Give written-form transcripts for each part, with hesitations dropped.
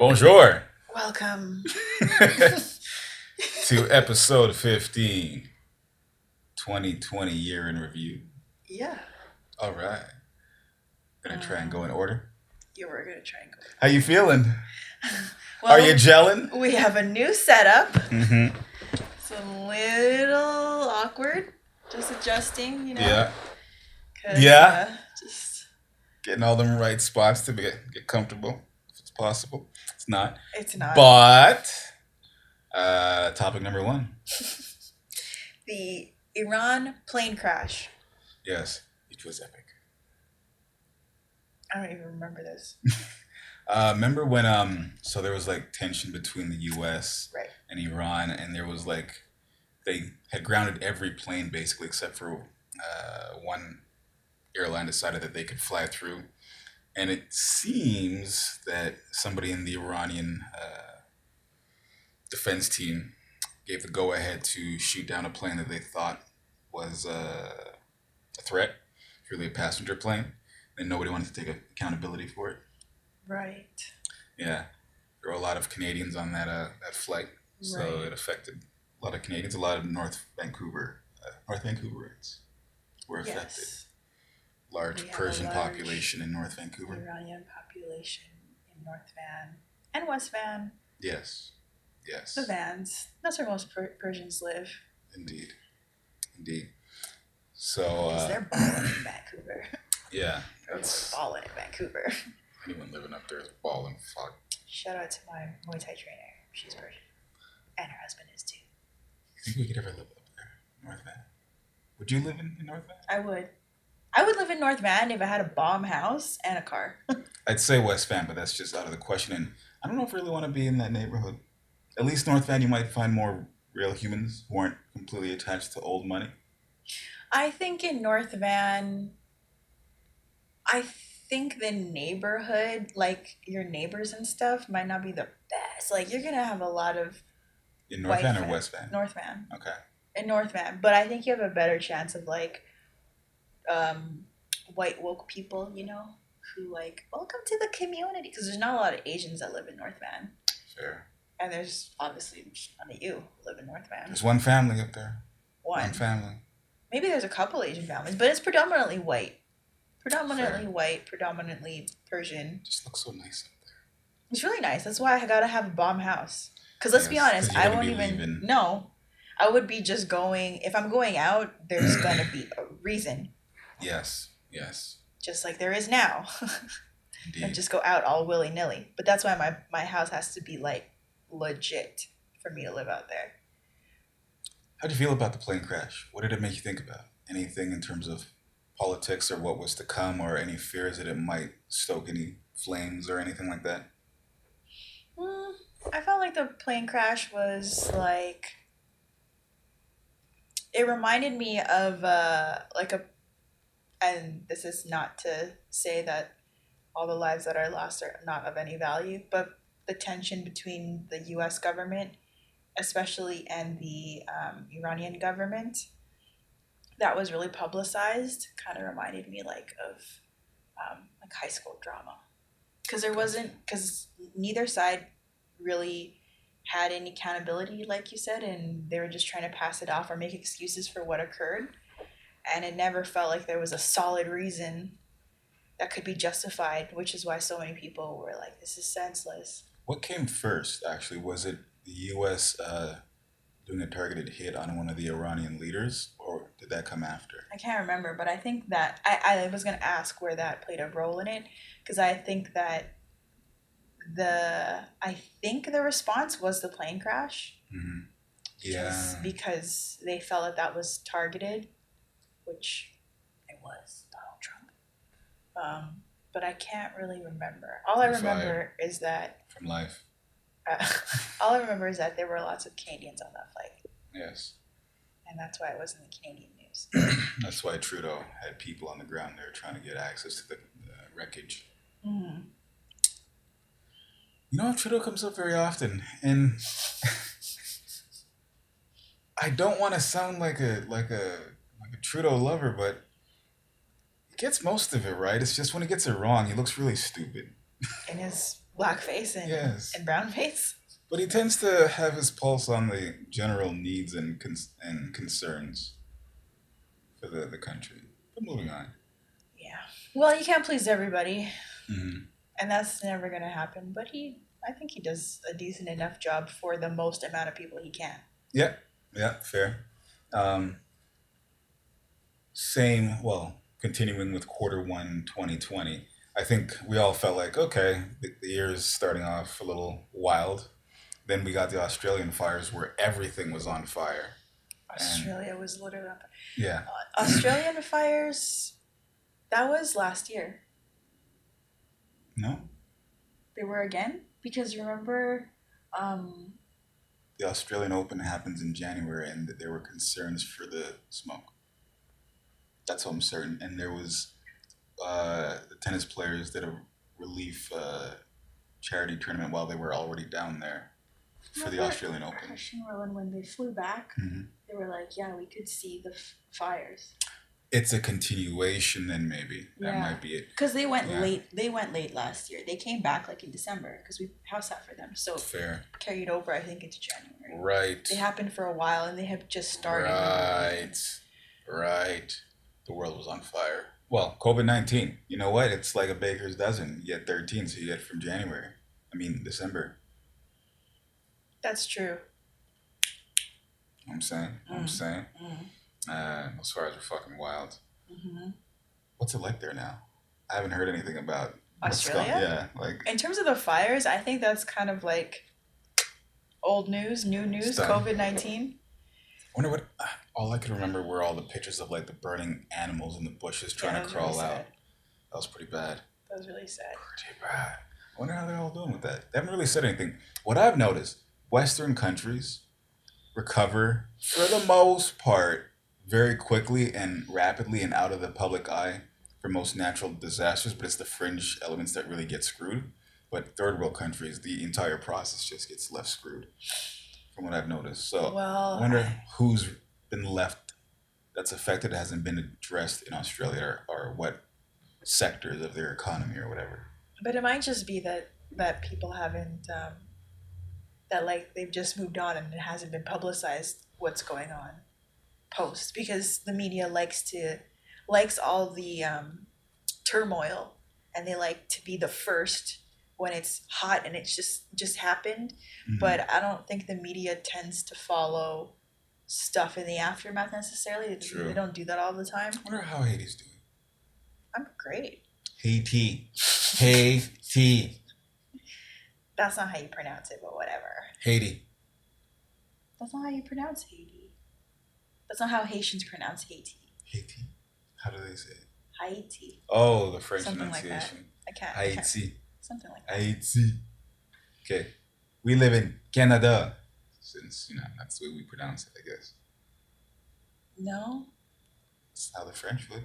Bonjour Welcome. to episode 15, 2020 year in review. Yeah. All right. Gonna try and go in order. Yeah, we're gonna try and go. How you feeling? Well, Are you gelling? we have a new setup. Mm-hmm. It's a little awkward. Just adjusting, you know. Yeah. 'Cause, Yeah. Just Getting all them right spots to get comfortable, if it's possible. It's not. it's not But topic number one. the Iran plane crash. Yes, it was epic. I don't even remember this. Remember when so there was like tension between the U.S. Right. and Iran, and there was like they had grounded every plane basically except for one airline decided that they could fly through, and it seems that somebody in the Iranian defense team gave the go ahead to shoot down a plane that they thought was a threat, really a passenger plane, and nobody wanted to take accountability for it. Right. Yeah, there were a lot of Canadians on that flight, so Right. it affected a lot of Canadians. A lot of North Vancouverites were affected. Yes. Large We have a Persian large population in North Vancouver. Iranian population in North Van and West Van. Yes, yes, The Vans. That's where most Persians live. indeed, indeed. So Because they're balling in Vancouver. yeah, That's balling in Vancouver. anyone living up there is balling. Fuck. Shout out to my Muay Thai trainer. She's Persian. And her husband is too. You think we could ever live up there, North Van? Would you live in North Van? I would. I would live in North Van if I had a bomb house and a car. I'd say West Van, but that's just out of the question. And I don't know if I really want to be in that neighborhood. At least North Van, you might find more real humans who aren't completely attached to old money. I think in North Van, I think the neighborhood, like your neighbors and stuff, might not be the best. Like you're gonna have a lot of In North white Van or fam- West Van? North Van. Okay. In North Van. But I think you have a better chance of like white woke people, you know, who like welcome to the community, because there's not a lot of Asians that live in North Van, Fair. and there's obviously none of you who live in North Van. There's one family up there. One, family. maybe there's a couple Asian families, but it's predominantly white, Fair. predominantly Persian. Just looks so nice up there. It's really nice. That's why I gotta have a bomb house. Because let's be Yes, honest, 'cause you're I gonna won't be even leaving. no. I would be just going. If I'm going out, there's gonna be a reason, Yes. Yes. just like there is now. Indeed. And just go out all willy nilly. But that's why my house has to be like legit for me to live out there. How'd you feel about the plane crash? What did it make you think about? Anything in terms of politics or what was to come, or any fears that it might stoke any flames or anything like that? I felt like the plane crash was like, it reminded me of like a, and this is not to say that all the lives that are lost are not of any value, but the tension between the U.S. government, especially, and the Iranian government, that was really publicized, kind of reminded me like of like high school drama, because neither side really had any accountability, like you said, and they were just trying to pass it off or make excuses for what occurred, and it never felt like there was a solid reason that could be justified, which is why so many people were like, this is senseless. What came first, actually? Was it the U.S. Doing a targeted hit on one of the Iranian leaders, or did that come after? I can't remember, but I think that I was going to ask where that played a role in it, because I think that the response was the plane crash. Mm-hmm. Just Yeah. because they felt that that was targeted, which it was Donald Trump. But I can't really remember. All I You're remember is that From life. all I remember is that there were lots of Canadians on that flight, Yes. and that's why it was in the Canadian news. That's why Trudeau had people on the ground there trying to get access to the wreckage. Mm. You know, Trudeau comes up very often, and I don't want to sound like a Trudeau lover, but he gets most of it right. It's just when he gets it wrong, he looks really stupid. In his blackface Yes. and brownface. But he tends to have his pulse on the general needs and concerns for the country. But moving on. Yeah. Well, you can't please everybody, Mm-hmm. and that's never gonna happen. But I think he does a decent enough job for the most amount of people he can. Yeah, fair. Um, continuing with Q1 2020, I think we all felt like, okay, the year is starting off a little wild. Then we got the Australian fires where everything was on fire. Australia was literally on fire. Yeah. Australian fires, that was last year. No? They were again? Because remember, The Australian Open happens in January and there were concerns for the smoke. That's what I'm certain. And there was the tennis players did a relief charity tournament while they were already down there for the Australian Open. When they flew back, Mm-hmm. they were like, yeah, we could see the fires. It's a continuation then maybe. Yeah. That might be it. Because they went late. They went late last year. They came back like in December because we house sat for them. So fair. Carried over, I think, into January. Right. They happened for a while and they have just started. Right. The world was on fire. Well, COVID-19. You know what? It's like a baker's dozen. You get 13, so you get from December. That's true. I'm saying. Those fires are fucking wild. Mm-hmm. What's it like there now? I haven't heard anything about Australia. Like in terms of the fires, I think that's kind of like old news, new news. COVID-19. I wonder what. All I can remember were all the pictures of like the burning animals in the bushes trying to crawl out. That was pretty bad. That was really sad. Pretty bad. I wonder how they're all doing with that. They haven't really said anything. What I've noticed, Western countries recover for the most part very quickly and rapidly and out of the public eye for most natural disasters, but it's the fringe elements that really get screwed. But third world countries, the entire process just gets left screwed, from what I've noticed. So I wonder who's been left that's affected, hasn't been addressed in Australia, or what sectors of their economy or whatever. But it might just be that people haven't, that like they've just moved on and it hasn't been publicized what's going on post, because the media likes all the turmoil, and they like to be the first when it's hot and it's just happened. Mm-hmm. But I don't think the media tends to follow stuff in the aftermath necessarily. True. They don't do that all the time. I wonder how Haiti's doing. I'm great. Haiti. That's not how you pronounce it, but whatever. Haiti. That's not how you pronounce Haiti. That's not how Haitians pronounce Haiti. Haiti? How do they say it? Haiti. Oh, the French Something like that. pronunciation. I can't. Haiti. Something like that. Haiti. Okay. We live in Canada. Since, that's the way we pronounce it, I guess. No. That's how the French would.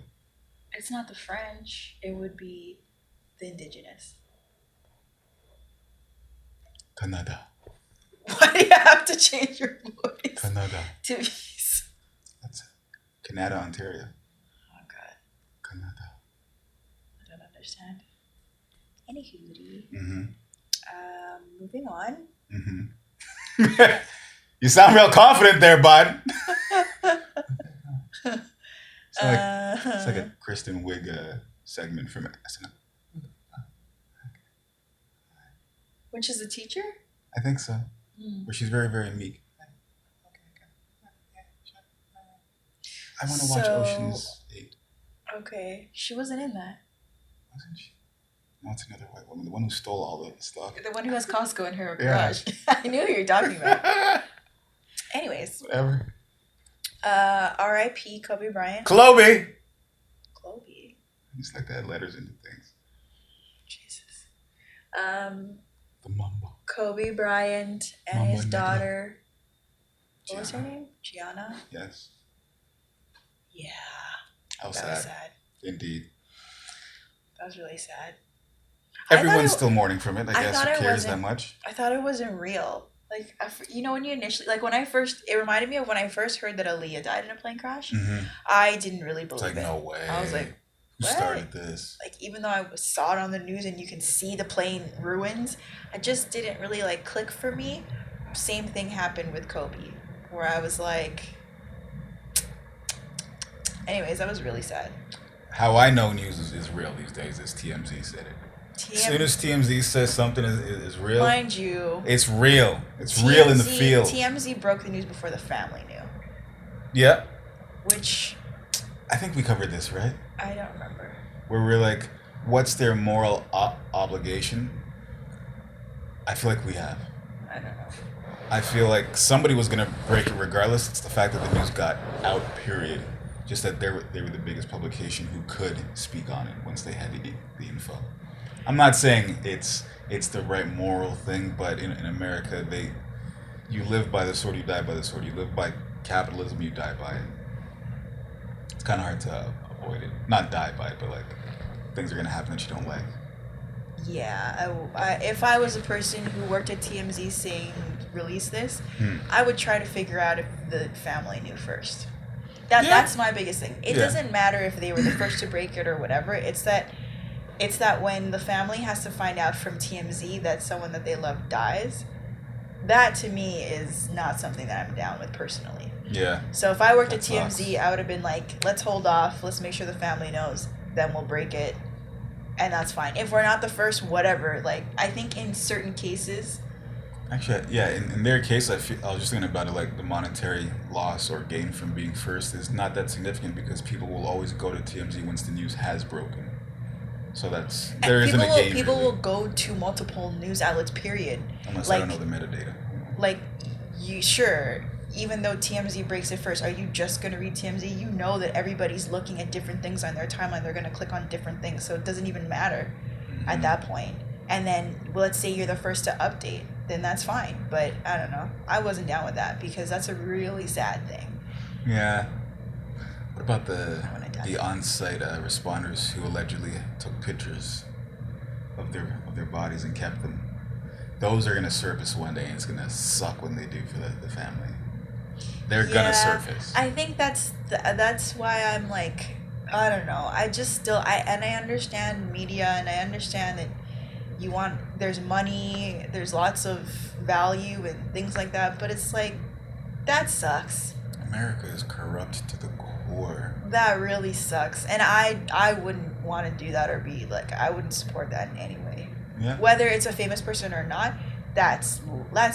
It's not the French. It would be the indigenous. Canada. Why do you have to change your voice? Canada. To be... That's it. Canada, Ontario. Oh, God. Canada. I don't understand. Anywho. Mm-hmm. Moving on. Mm-hmm. You sound real confident there, bud. It's like a Kristen Wiig segment from SNL. When she's a teacher? I think so. Where she's very, very meek. I want to watch Ocean's 8. Okay. She wasn't in that. Wasn't she? No, it's another white woman. The one who stole all the stuff. The one who has Costco in her Yeah. garage. I knew who you were talking about. Anyways. Whatever. R.I.P. Kobe Bryant. Kobe! Kobe. I just like to add letters into things. Jesus. The Mamba. Kobe Bryant and Mamba his Nigga. daughter. What Gianna. was her name? Gianna? Yes. Yeah. How That sad. was sad. Indeed. That was really sad. Everyone's still mourning from it. I I guess thought who it cares that wasn't- much? I thought it wasn't real. Like, when you initially, like, it reminded me of when I first heard that Aaliyah died in a plane crash. Mm-hmm. I didn't really It's believe like, it. no way. I was like, what? started this? Like, even though I saw it on the news and you can see the plane ruins, it just didn't really like click for me. Same thing happened with Kobe, where I was like, anyways, that was really sad. How I know news is real these days is TMZ said it. As soon as TMZ says something is real, Mind you, it's real. It's real in the field. TMZ broke the news before the family knew, Yeah, which I think we covered this, right? I don't remember. Where we're like, what's their moral obligation? I feel like we have. I don't know. I feel like somebody was gonna break it regardless. It's the fact that the news got out. Period. Just that they were the biggest publication who could speak on it once they had the info. I'm not saying it's the right moral thing, but in America, you live by the sword, you die by the sword. You live by capitalism, you die by it. It's kind of hard to avoid it. Not die by it, but like things are gonna happen that you don't like. Yeah, if I was a person who worked at TMZ saying release this, Hmm. I would try to figure out if the family knew first. Yeah. That's my biggest thing. It Yeah. doesn't matter if they were the first to break it or whatever. It's that when the family has to find out from TMZ that someone that they love dies. That to me is not something that I'm down with personally. Yeah. So if I worked That at TMZ, I would have been like, let's hold off, let's make sure the family knows, then we'll break it. And that's fine. If we're not the first, whatever. Like, I think in certain cases, Actually, yeah. In their case, I was just thinking about it. Like the monetary loss or gain from being first is not that significant because people will always go to TMZ once the news has broken. So there isn't a gain. people really, will go to multiple news outlets, period. unless like- I don't know the metadata. Like, sure, even though TMZ breaks it first, are you just going to read TMZ? You know that everybody's looking at different things on their timeline. They're going to click on different things. So it doesn't even matter at that point. And then, let's say you're the first to update, then that's fine. But I don't know. I wasn't down with that because that's a really sad thing. Yeah. What about wanna die. the on-site responders who allegedly took pictures of their bodies and kept them? Those are gonna surface one day, and it's gonna suck when they do for the family. They're gonna surface. I think that's why I'm like, I don't know. I just still I understand media and I understand that there's money, there's lots of value and things like that, but it's like that sucks. America is corrupt to the core. That really sucks. And I wouldn't want to do that or be like I wouldn't support that in any way. Yeah. Whether it's a famous person or not, that's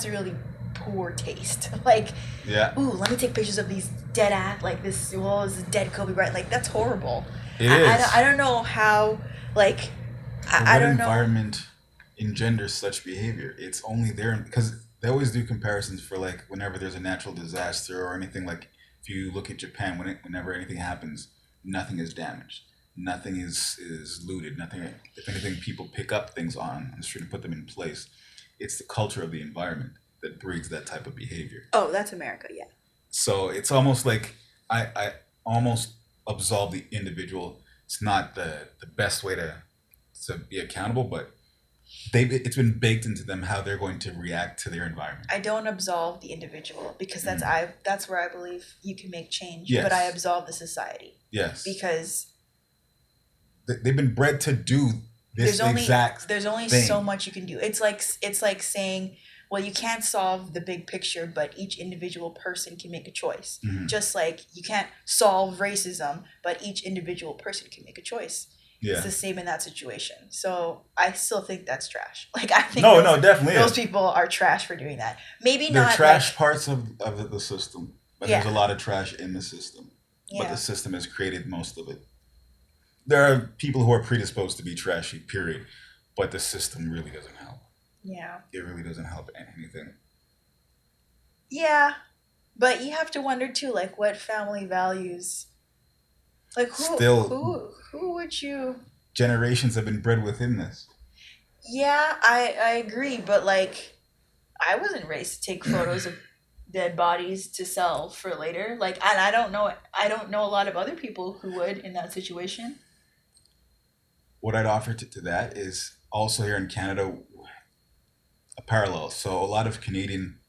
really poor taste. Like, Yeah. ooh, let me take pictures of these dead this dead Kobe Bryant. Like, that's horrible. It I is. don't know how, like, I What don't know. environment engenders such behavior? It's only there because they always do comparisons for like whenever there's a natural disaster or anything. Like if you look at Japan, whenever anything happens, nothing is damaged, nothing is looted, nothing. If anything, people pick up things on the street and put them in place. It's the culture of the environment that breeds that type of behavior. Oh, that's America, yeah. So it's almost like I almost absolve the individual. It's not the best way to be accountable, but it's been baked into them how they're going to react to their environment. I don't absolve the individual because that's where I believe you can make change. Yes. But I absolve the society Yes, because they've been bred to do this there's only thing. so much you can do. It's like saying, well, you can't solve the big picture, but each individual person can make a choice. Mhm. Just like you can't solve racism, but each individual person can make a choice. Yeah. It's the same in that situation. So I still think that's trash. Like I think No, definitely. those people are trash for doing that. Maybe They're not trash like, parts of the system, but Yeah. there's a lot of trash in the system. But yeah. the system has created most of it. There are people who are predisposed to be trashy, period. But the system really doesn't help. Yeah. It really doesn't help anything. Yeah. But you have to wonder too, like what family values, like who would you? Generations have been bred within this. Yeah, I agree, but like I wasn't raised to take photos of dead bodies to sell for later. Like, and I don't know a lot of other people who would in that situation. What I'd offer to that is also here in Canada a parallel. So a lot of Canadian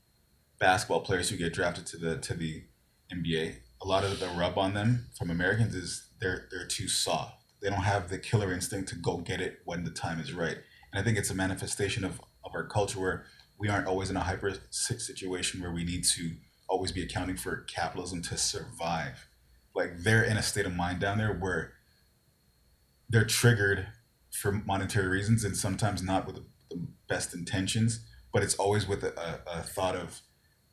basketball players who get drafted to the NBA, a lot of the rub on them from Americans is they're too soft. they don't have the killer instinct to go get it when the time is right. And I think it's a manifestation of our culture where we aren't always in a hyper situation where we need to always be accounting for capitalism to survive. Like they're in a state of mind down there where they're triggered for monetary reasons and sometimes not with the best intentions, but it's always with a thought of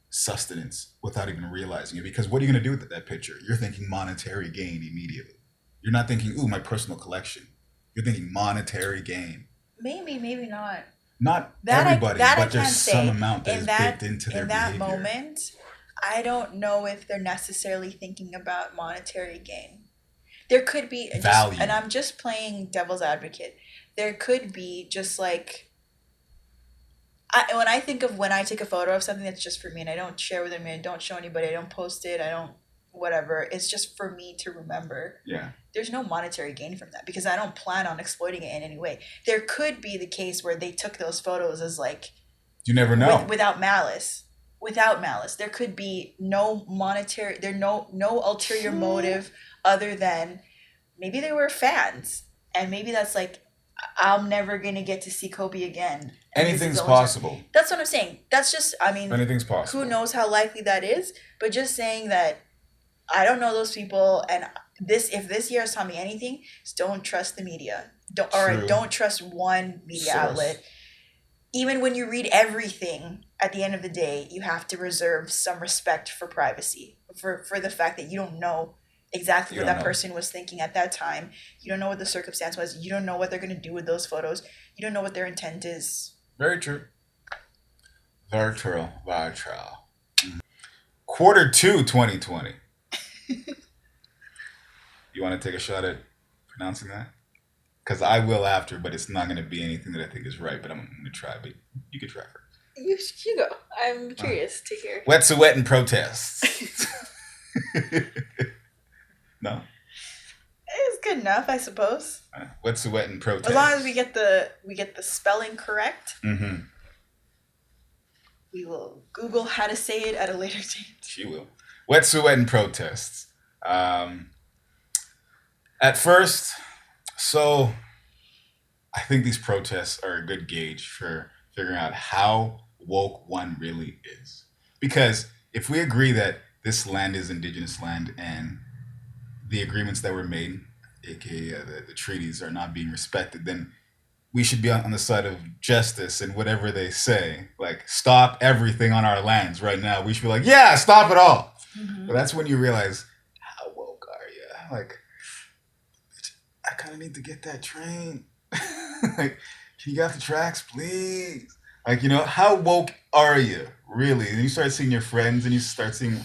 sustenance without even realizing it. Because what are you going to do with that picture? You're thinking monetary gain immediately. You're not thinking, ooh, my personal collection. You're thinking monetary gain. Maybe, maybe not. Not That everybody, I but there's can't some say. amount that In is that baked into their in that behavior. moment, I don't know if they're necessarily thinking about monetary gain. There could be just, Value. and I'm just playing devil's advocate. There could be just like when I think of when I take a photo of something that's just for me and I don't share with anyone, I don't show anybody, I don't post it, I don't whatever. It's just for me to remember. Yeah. There's no monetary gain from that because I don't plan on exploiting it in any way. There could be the case where they took those photos as like You never know. without malice. Without malice, there could be no monetary. There no ulterior motive other than maybe they were fans, and maybe that's like I'm never gonna get to see Kobe again. And this is Anything's the only time. possible. That's what I'm saying. That's just I mean, Anything's possible. who knows how likely that is? But just saying that I don't know those people, and this if this year has taught me anything, is don't trust the media. True. Don't trust one media outlet. Even when you read everything, at the end of the day, you have to reserve some respect for privacy, for the fact that you don't know exactly what that person was thinking at that time. You don't know what the circumstance was. You don't know what they're going to do with those photos. You don't know what their intent is. Very true. Very true. Very true. Quarter 2, 2020. You want to take a shot at pronouncing that? Because I will after, but it's not going to be anything that I think is right, but I'm going to try. But you can try first. You go. I'm curious to hear. Wet's a wet and protests. No? It's good enough, I suppose. Wet's a wet and protests. As long as we get the spelling correct. Mm-hmm. We will Google how to say it at a later date. She will. Wet's a wet and protests. At first, so I think these protests are a good gauge for figuring out how woke one really is. Because if we agree that this land is indigenous land and the agreements that were made, aka the treaties, are not being respected, then we should be on the side of justice and whatever they say. Like, stop everything on our lands right now. We should be like, yeah, stop it all. Mm-hmm. But that's when you realize, how woke are you? Like, I kind of need to get that train. Like, can you get off the tracks, please? Like, you know, how woke are you, really? And you start seeing your friends and you start seeing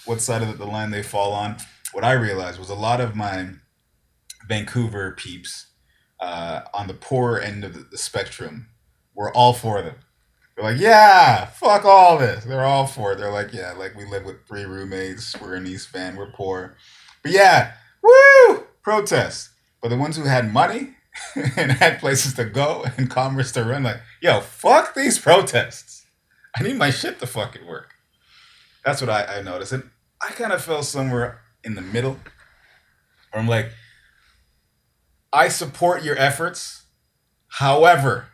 what side of the line they fall on. What I realized was a lot of my Vancouver peeps on the poorer end of the spectrum were all for them. They're like, yeah, fuck all this. They're all for it. They're like, yeah, like we live with 3 roommates. We're in East Van. We're poor. But yeah, woo, protests. But the ones who had money and had places to go and commerce to run, like, yo, fuck these protests. I need my shit to fucking work. That's what I noticed. And I kind of fell somewhere in the middle. Where I'm like, I support your efforts. However,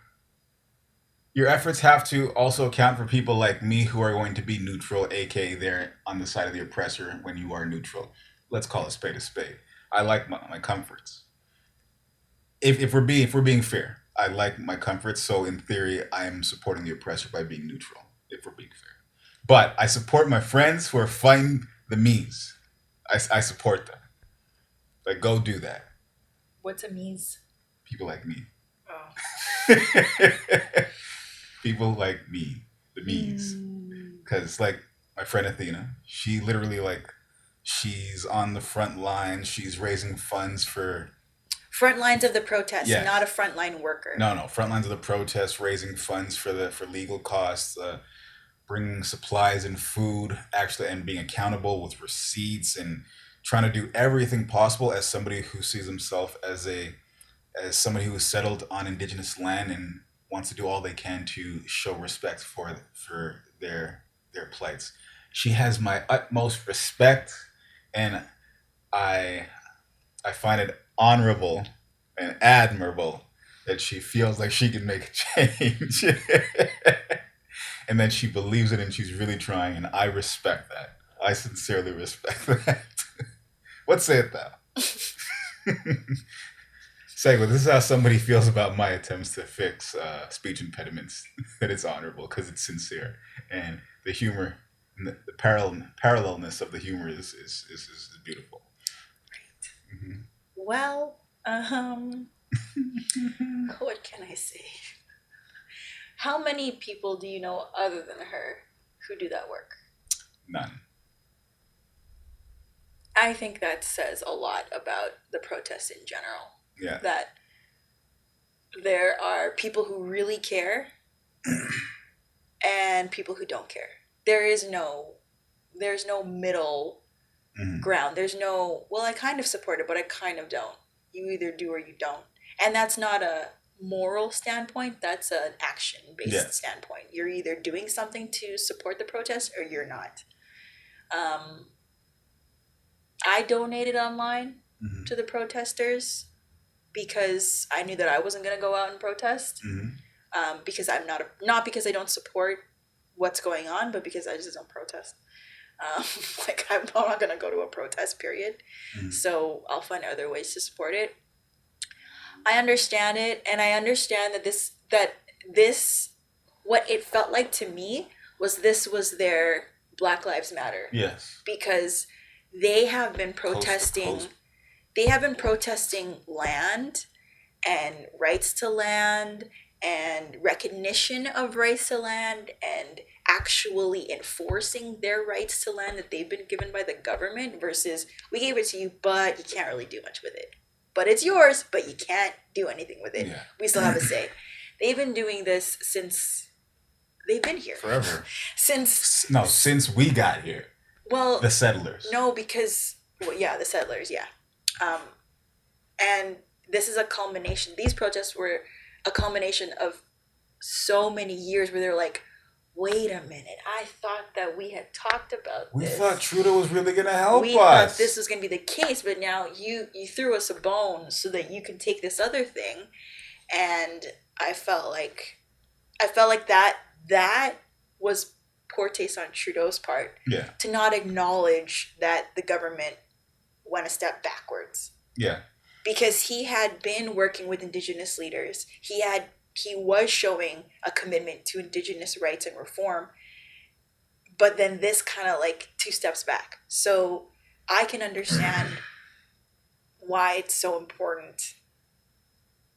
your efforts have to also account for people like me who are going to be neutral, aka they're on the side of the oppressor when you are neutral. Let's call a spade a spade. I like my comforts. If we're being fair, I like my comforts. So in theory, I am supporting the oppressor by being neutral. If we're being fair, but I support my friends who are fighting the me's. I support them. Like, go do that. What's a me's? People like me. Oh. People like me, the me's. Because, like, my friend Athena, she literally, like, she's on the front line. She's raising funds for... Front lines of the protest, yes. Not a frontline worker. No, front lines of the protest, raising funds for legal costs, bringing supplies and food, actually, and being accountable with receipts and trying to do everything possible as somebody who sees himself as somebody who is settled on indigenous land and wants to do all they can to show respect for their plights. She has my utmost respect, and I find it honorable and admirable that she feels like she can make a change. And then she believes it and she's really trying, and I respect that. I sincerely respect that. What sayeth thou? Segue, this is how somebody feels about my attempts to fix speech impediments. That it's honorable because it's sincere, and the humor, and the parallelness of the humor is beautiful. Mm-hmm. Well, what can I say? How many people do you know other than her who do that work? None. I think that says a lot about the protests in general. Yeah. That there are people who really care and people who don't care. There's no middle ground. There's no, well, I kind of support it, but I kind of don't. You either do or you don't. And that's not a moral standpoint, that's an action-based standpoint. You're either doing something to support the protest or you're not. I donated online to the protesters because I knew that I wasn't going to go out and protest. Because I'm not because I don't support what's going on, but because I just don't protest. Like I'm not going to go to a protest, period. So I'll find other ways to support it. I understand it, and I understand that this what it felt like to me was this was their Black Lives Matter. Yes. Because they have been protesting they have been protesting land and rights to land and recognition of rights to land and actually enforcing their rights to land that they've been given by the government versus we gave it to you, but you can't really do much with it. But it's yours, but you can't do anything with it. Yeah. We still have a say. They've been doing this since they've been here. Forever. Since we got here. Well, the settlers. No, because the settlers, yeah. And this is a culmination. These protests were a culmination of so many years where they're like, wait a minute, I thought that we had talked about this. We thought Trudeau was really going to help us. We thought this was going to be the case, but now you threw us a bone so that you can take this other thing. And I felt like that was poor taste on Trudeau's part. Yeah. To not acknowledge that the government went a step backwards. Yeah. Because he had been working with Indigenous leaders. He was showing a commitment to Indigenous rights and reform. But then this kind of like 2 steps back. So I can understand why it's so important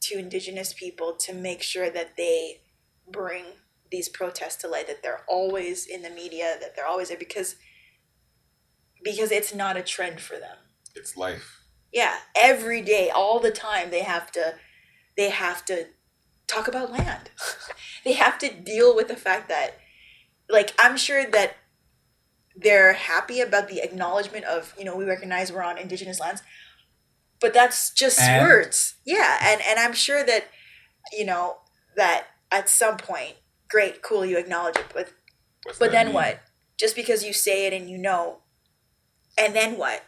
to Indigenous people to make sure that they bring these protests to light, that they're always in the media, that they're always there because it's not a trend for them. It's life. Yeah, every day, all the time, they have to talk about land. They have to deal with the fact that, like, I'm sure that they're happy about the acknowledgement of, we recognize we're on Indigenous lands, but that's just words. Yeah, and I'm sure that, that at some point, great, cool, you acknowledge it, but then what? Just because you say it and and then what?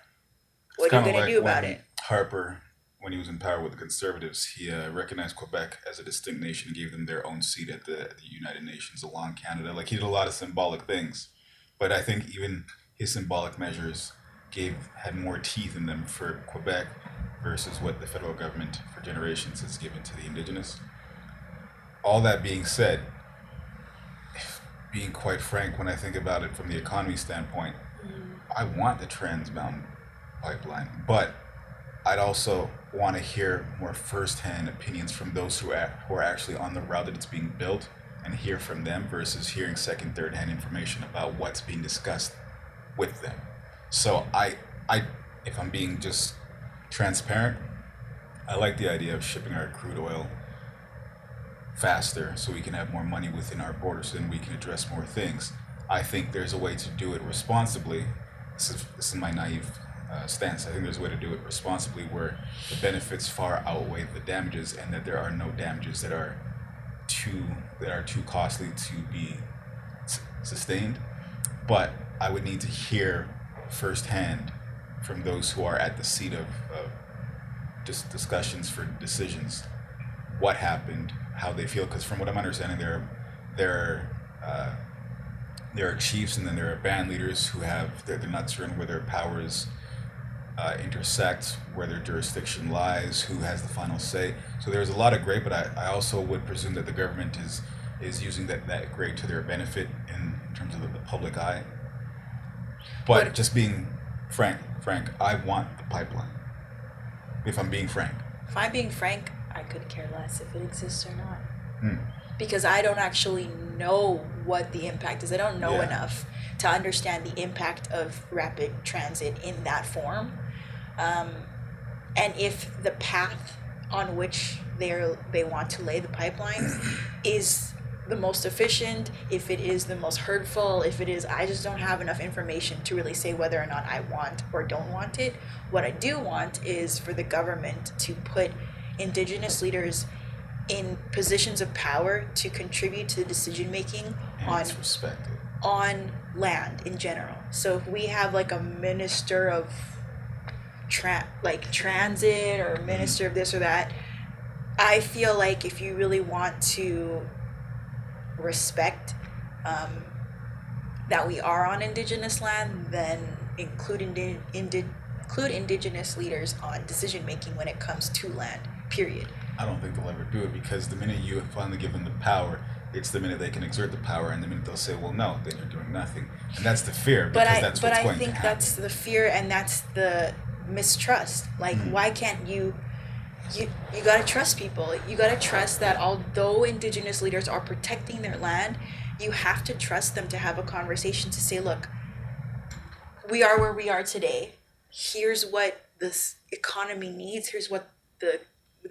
What are you going to do about it? Harper, when he was in power with the Conservatives, he recognized Quebec as a distinct nation and gave them their own seat at the United Nations along Canada. Like, he did a lot of symbolic things. But I think even his symbolic measures had more teeth in them for Quebec versus what the federal government for generations has given to the Indigenous. All that being said, being quite frank, when I think about it from the economy standpoint, I want the Trans Mountain pipeline, but I'd also want to hear more firsthand opinions from those who are actually on the route that it's being built, and hear from them versus hearing second, third-hand information about what's being discussed with them. So I, if I'm being just transparent, I like the idea of shipping our crude oil faster so we can have more money within our borders, so then we can address more things. I think there's a way to do it responsibly. This is my naive stance. I think there's a way to do it responsibly where the benefits far outweigh the damages, and that there are no damages that are too costly to be sustained. But I would need to hear firsthand from those who are at the seat of just discussions for decisions. What happened, how they feel, because from what I'm understanding, there uh, there are chiefs and then there are band leaders who have they're not certain where their powers intersect, where their jurisdiction lies, who has the final say. So there's a lot of gray, but I also would presume that the government is using that gray to their benefit in terms of the public eye. But What just being frank, I want the pipeline. If I'm being frank. if I'm being frank, I could care less if it exists or not. Hmm. Because I don't actually know what the impact is. I don't know Yeah. enough to understand the impact of rapid transit in that form. Um, and if the path on which they want to lay the pipelines is the most efficient, if it is the most hurtful, if it is, I just don't have enough information to really say whether or not I want or don't want it. What I do want is for the government to put indigenous leaders in positions of power to contribute to the decision making And on it's respected. on land in general. So if we have like a minister of transit or minister of this or that, I feel like if you really want to respect that we are on indigenous land, then include indigenous leaders on decision making when it comes to land. Period. I don't think they'll ever do it because the minute you finally give them the power, it's the minute they can exert the power, and the minute they'll say, "Well, no," then you're doing nothing, and that's the fear because that's But what's I going to think happen. that's the fear and that's the mistrust. Like, why can't you gotta trust people. You gotta trust that although indigenous leaders are protecting their land, you have to trust them to have a conversation to say, look, we are where we are today. Here's what this economy needs. Here's what the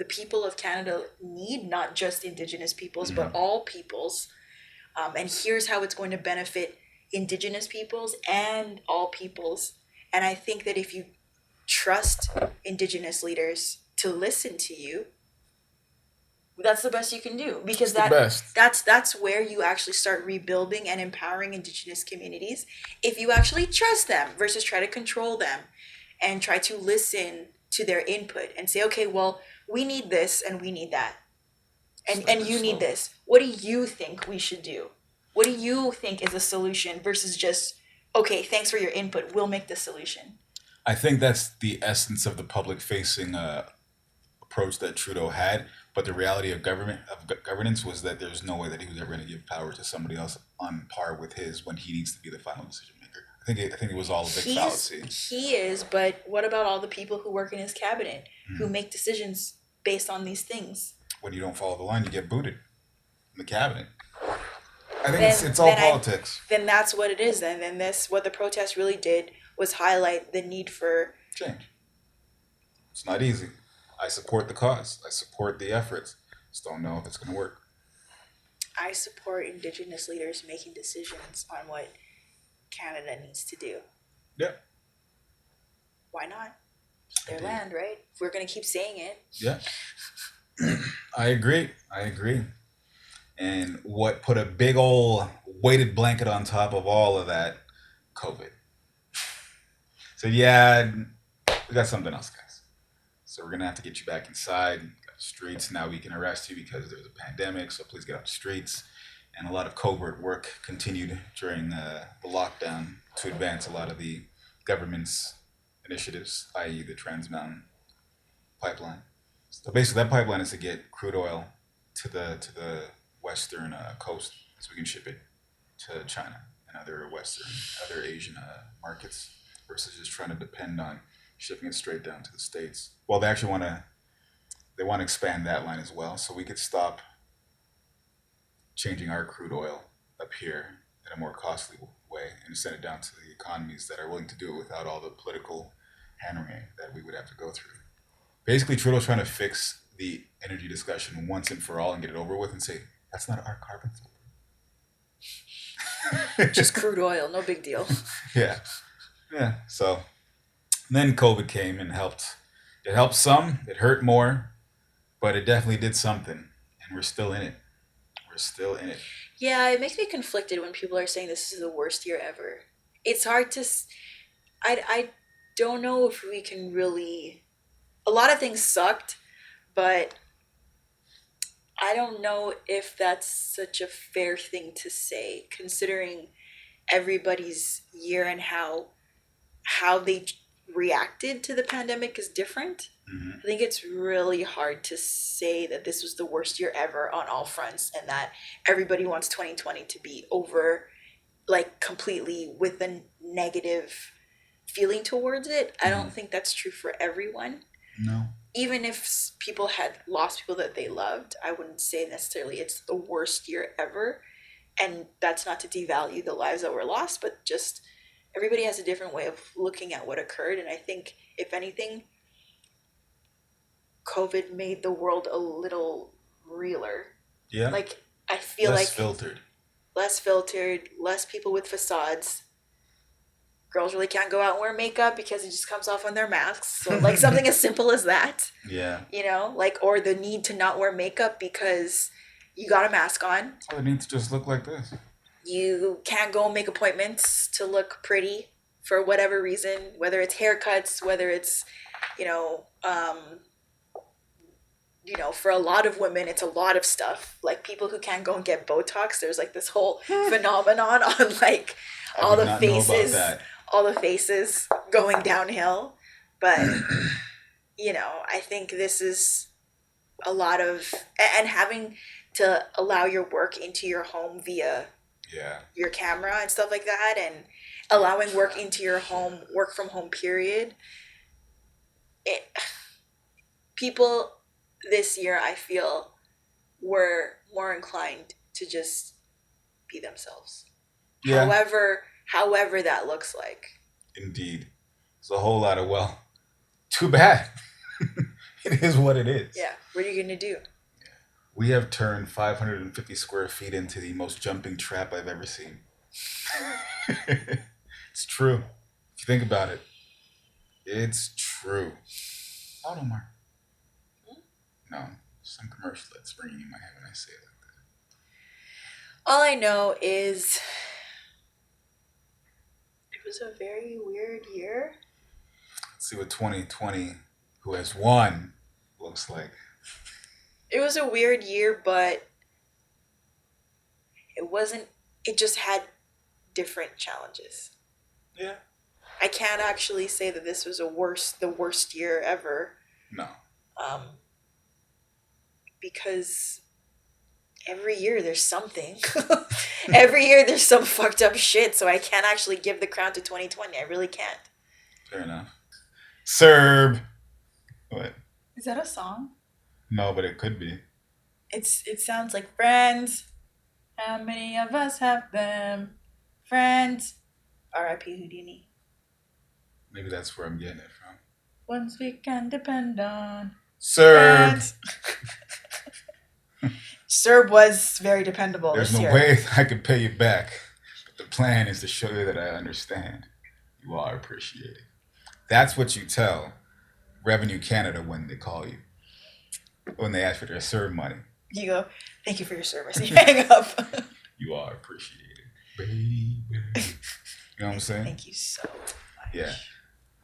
people of Canada need, not just indigenous peoples, but all peoples. And here's how it's going to benefit indigenous peoples and all peoples. And I think that if you trust indigenous leaders to listen to you, that's the best you can do, because the best. that's where you actually start rebuilding and empowering indigenous communities, if you actually trust them versus try to control them and try to listen to their input and say, okay, well, we need this and we need that, and you need this. What do you think we should do? What do you think is a solution versus just, okay, thanks for your input, we'll make the solution. I think that's the essence of the public-facing approach that Trudeau had. But the reality of governance was that there's no way that he was ever going to give power to somebody else on par with his when he needs to be the final decision maker. I think it was all a big fallacy. He is, but what about all the people who work in his cabinet who make decisions based on these things? When you don't follow the line, you get booted in the cabinet. I think Then- it's all then politics. Then that's what it is. Then this, what the protest really did was highlight the need for Change. It's not easy. I support the cause. I support the efforts. Just don't know if it's going to work. I support indigenous leaders making decisions on what Canada needs to do. Yeah. Why not? Their Indeed. land, right? If we're gonna keep saying it. Yeah. I agree. And what put a big old weighted blanket on top of all of that? COVID. So yeah, we got something else, guys. So we're gonna have to get you back inside, got the streets. Now we can arrest you because there's a pandemic, so please get out the streets. And a lot of covert work continued during the lockdown to advance a lot of the government's initiatives, i.e. the Trans Mountain pipeline. So basically that pipeline is to get crude oil to the western coast so we can ship it to China and other Asian markets versus just trying to depend on shipping it straight down to the States. Well, they actually want to expand that line as well, so we could stop changing our crude oil up here in a more costly way and send it down to the economies that are willing to do it without all the political hand-wringing that we would have to go through. Basically, Trudeau's trying to fix the energy discussion once and for all and get it over with and say, that's not our carbon footprint. Just crude oil, no big deal. Yeah. So then COVID came and helped. It helped some, it hurt more, but it definitely did something. And we're still in it. Yeah, it makes me conflicted when people are saying this is the worst year ever. It's hard to I don't know if we can really a lot of things sucked, but I don't know if that's such a fair thing to say, considering everybody's year and how they reacted to the pandemic is different. Mm-hmm. I think it's really hard to say that this was the worst year ever on all fronts and that everybody wants 2020 to be over, like completely with a negative feeling towards it. I don't think that's true for everyone. No. Even if people had lost people that they loved, I wouldn't say necessarily it's the worst year ever. And that's not to devalue the lives that were lost, but just everybody has a different way of looking at what occurred. And I think, if anything, COVID made the world a little realer. Yeah. Like, I feel less like filtered. less filtered, less people with facades. Girls really can't go out and wear makeup because it just comes off on their masks. So, like, something as simple as that, Yeah. you know, like, or the need to not wear makeup because you got a mask on. Oh, it needs to just look like this. You can't go make appointments to look pretty for whatever reason, whether it's haircuts, whether it's, you know, for a lot of women, it's a lot of stuff. Like, people who can't go and get Botox, there's like this whole phenomenon on like all the faces, all the faces going downhill. But I think this is a lot of, and having to allow your work into your home via your camera and stuff like that, and allowing work into your home, work from home period. People this year, I feel, were more inclined to just be themselves. Yeah. However that looks like. Indeed. It's a whole lot of, too bad. It is what it is. Yeah. What are you going to do? We have turned 550 square feet into the most jumping trap I've ever seen. It's true. If you think about it, it's true. Automar. No, some commercial that's ringing in my head when I say it like that. All I know is it was a very weird year. Let's see what 2020, who has won, looks like. It was a weird year, but it just had different challenges. Yeah. I can't actually say that this was the worst year ever. No. Because every year there's something. Every year there's some fucked up shit, so I can't actually give the crown to 2020. I really can't. Fair enough. CERB. What? Is that a song? No, but it could be. It sounds like Friends. How many of us have them? Friends. R.I.P. Houdini. Maybe that's where I'm getting it from. Ones we can depend on. CERB. CERB was very dependable. There's this no year. way I could pay you back. But the plan is to show you that I understand. You are appreciated. That's what you tell Revenue Canada when they call you. When they ask for their CERB money. You go, thank you for your service. You hang up. You are appreciated. Baby. You know what I'm saying? Thank you so much. Yeah.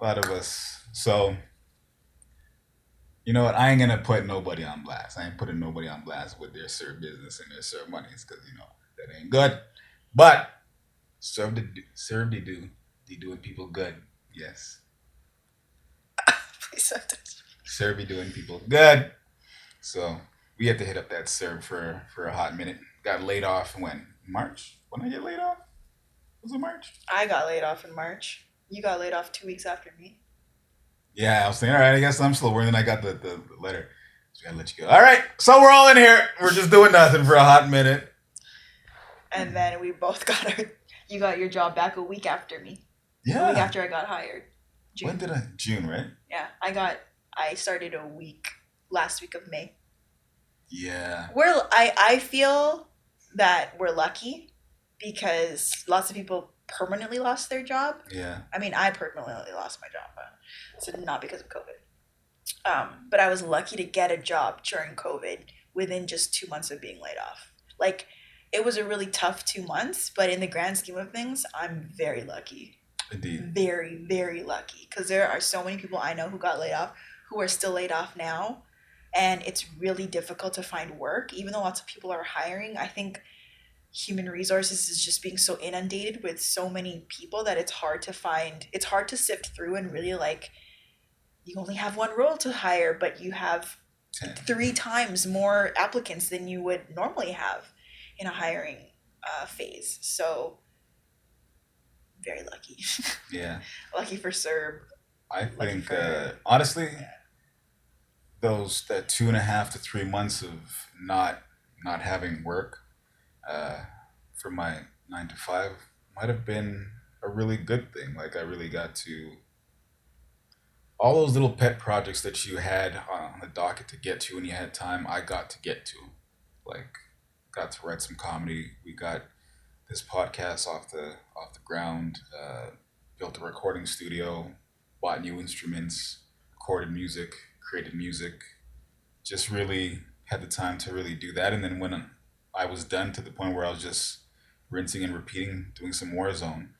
A lot of us. So, you know what? I ain't going to put nobody on blast. I ain't putting nobody on blast with their CERB business and their CERB monies because, that ain't good. But CERB they do. They doing people good. Yes. Please don't touch me. CERB be doing people good. So we had to hit up that CERB for a hot minute. Got laid off when? March? When I get laid off? Was it March? I got laid off in March. You got laid off 2 weeks after me. Yeah, I was saying, all right, I guess I'm slower. And then I got the letter. So I gotta let you go. All right, so we're all in here. We're just doing nothing for a hot minute. And then we both you got your job back a week after me. Yeah. A week after I got hired. June. When did I? June, right? Yeah, I started last week of May. Yeah. I feel that we're lucky because lots of people permanently lost their job. Yeah. I mean, I permanently lost my job, so not because of COVID. But I was lucky to get a job during COVID within just 2 months of being laid off. Like, it was a really tough 2 months, but in the grand scheme of things, I'm very lucky. Indeed. Very, very lucky because there are so many people I know who got laid off who are still laid off now, and it's really difficult to find work, even though lots of people are hiring. I think human resources is just being so inundated with so many people that it's hard to sift through and really like you only have one role to hire, but you have 10. 3 times more applicants than you would normally have in a hiring phase. So very lucky. Yeah. Lucky for CERB. I Lucky think, for honestly, that 2.5 to 3 months of not having work for my 9 to 5 might have been a really good thing. Like I really got to all those little pet projects that you had on the docket to get to when you had time. I got to get to, like, got to write some comedy. We got this podcast off the ground. Built a recording studio, bought new instruments, recorded music, created music. Just really had the time to really do that. And then when I was done to the point where I was just rinsing and repeating, doing some Warzone,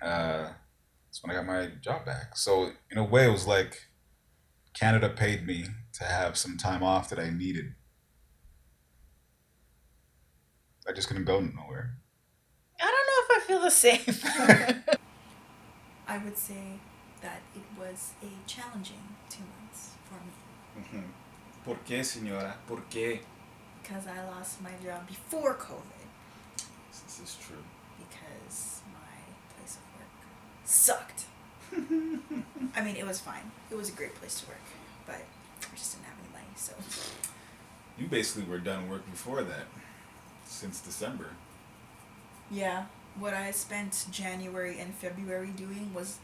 that's when I got my job back. So in a way, it was like Canada paid me to have some time off that I needed. I just couldn't go nowhere. I don't know if I feel the same. I would say that it was a challenging 2 months for me. ¿Por qué, señora? ¿Por qué? Because I lost my job before COVID. This is true. Because my place of work sucked. I mean, it was fine. It was a great place to work, but we just didn't have any money, so. You basically were done work before that, since December. Yeah, what I spent January and February doing was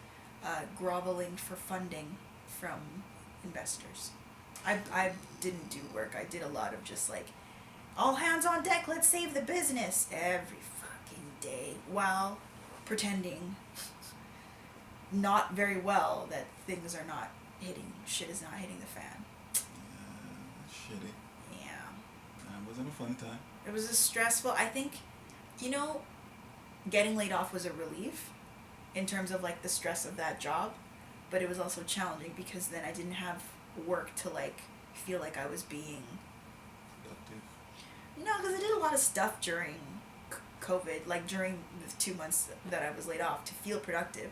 groveling for funding from investors. I didn't do work. I did a lot of just like, all hands on deck, let's save the business every fucking day while pretending not very well that things are not shit is not hitting the fan. Shitty. Yeah. That wasn't a fun time. It was a stressful, I think, getting laid off was a relief in terms of like the stress of that job, but it was also challenging because then I didn't have work to like feel like I was being Productive. no, because I did a lot of stuff during COVID, like during the 2 months that I was laid off to feel productive.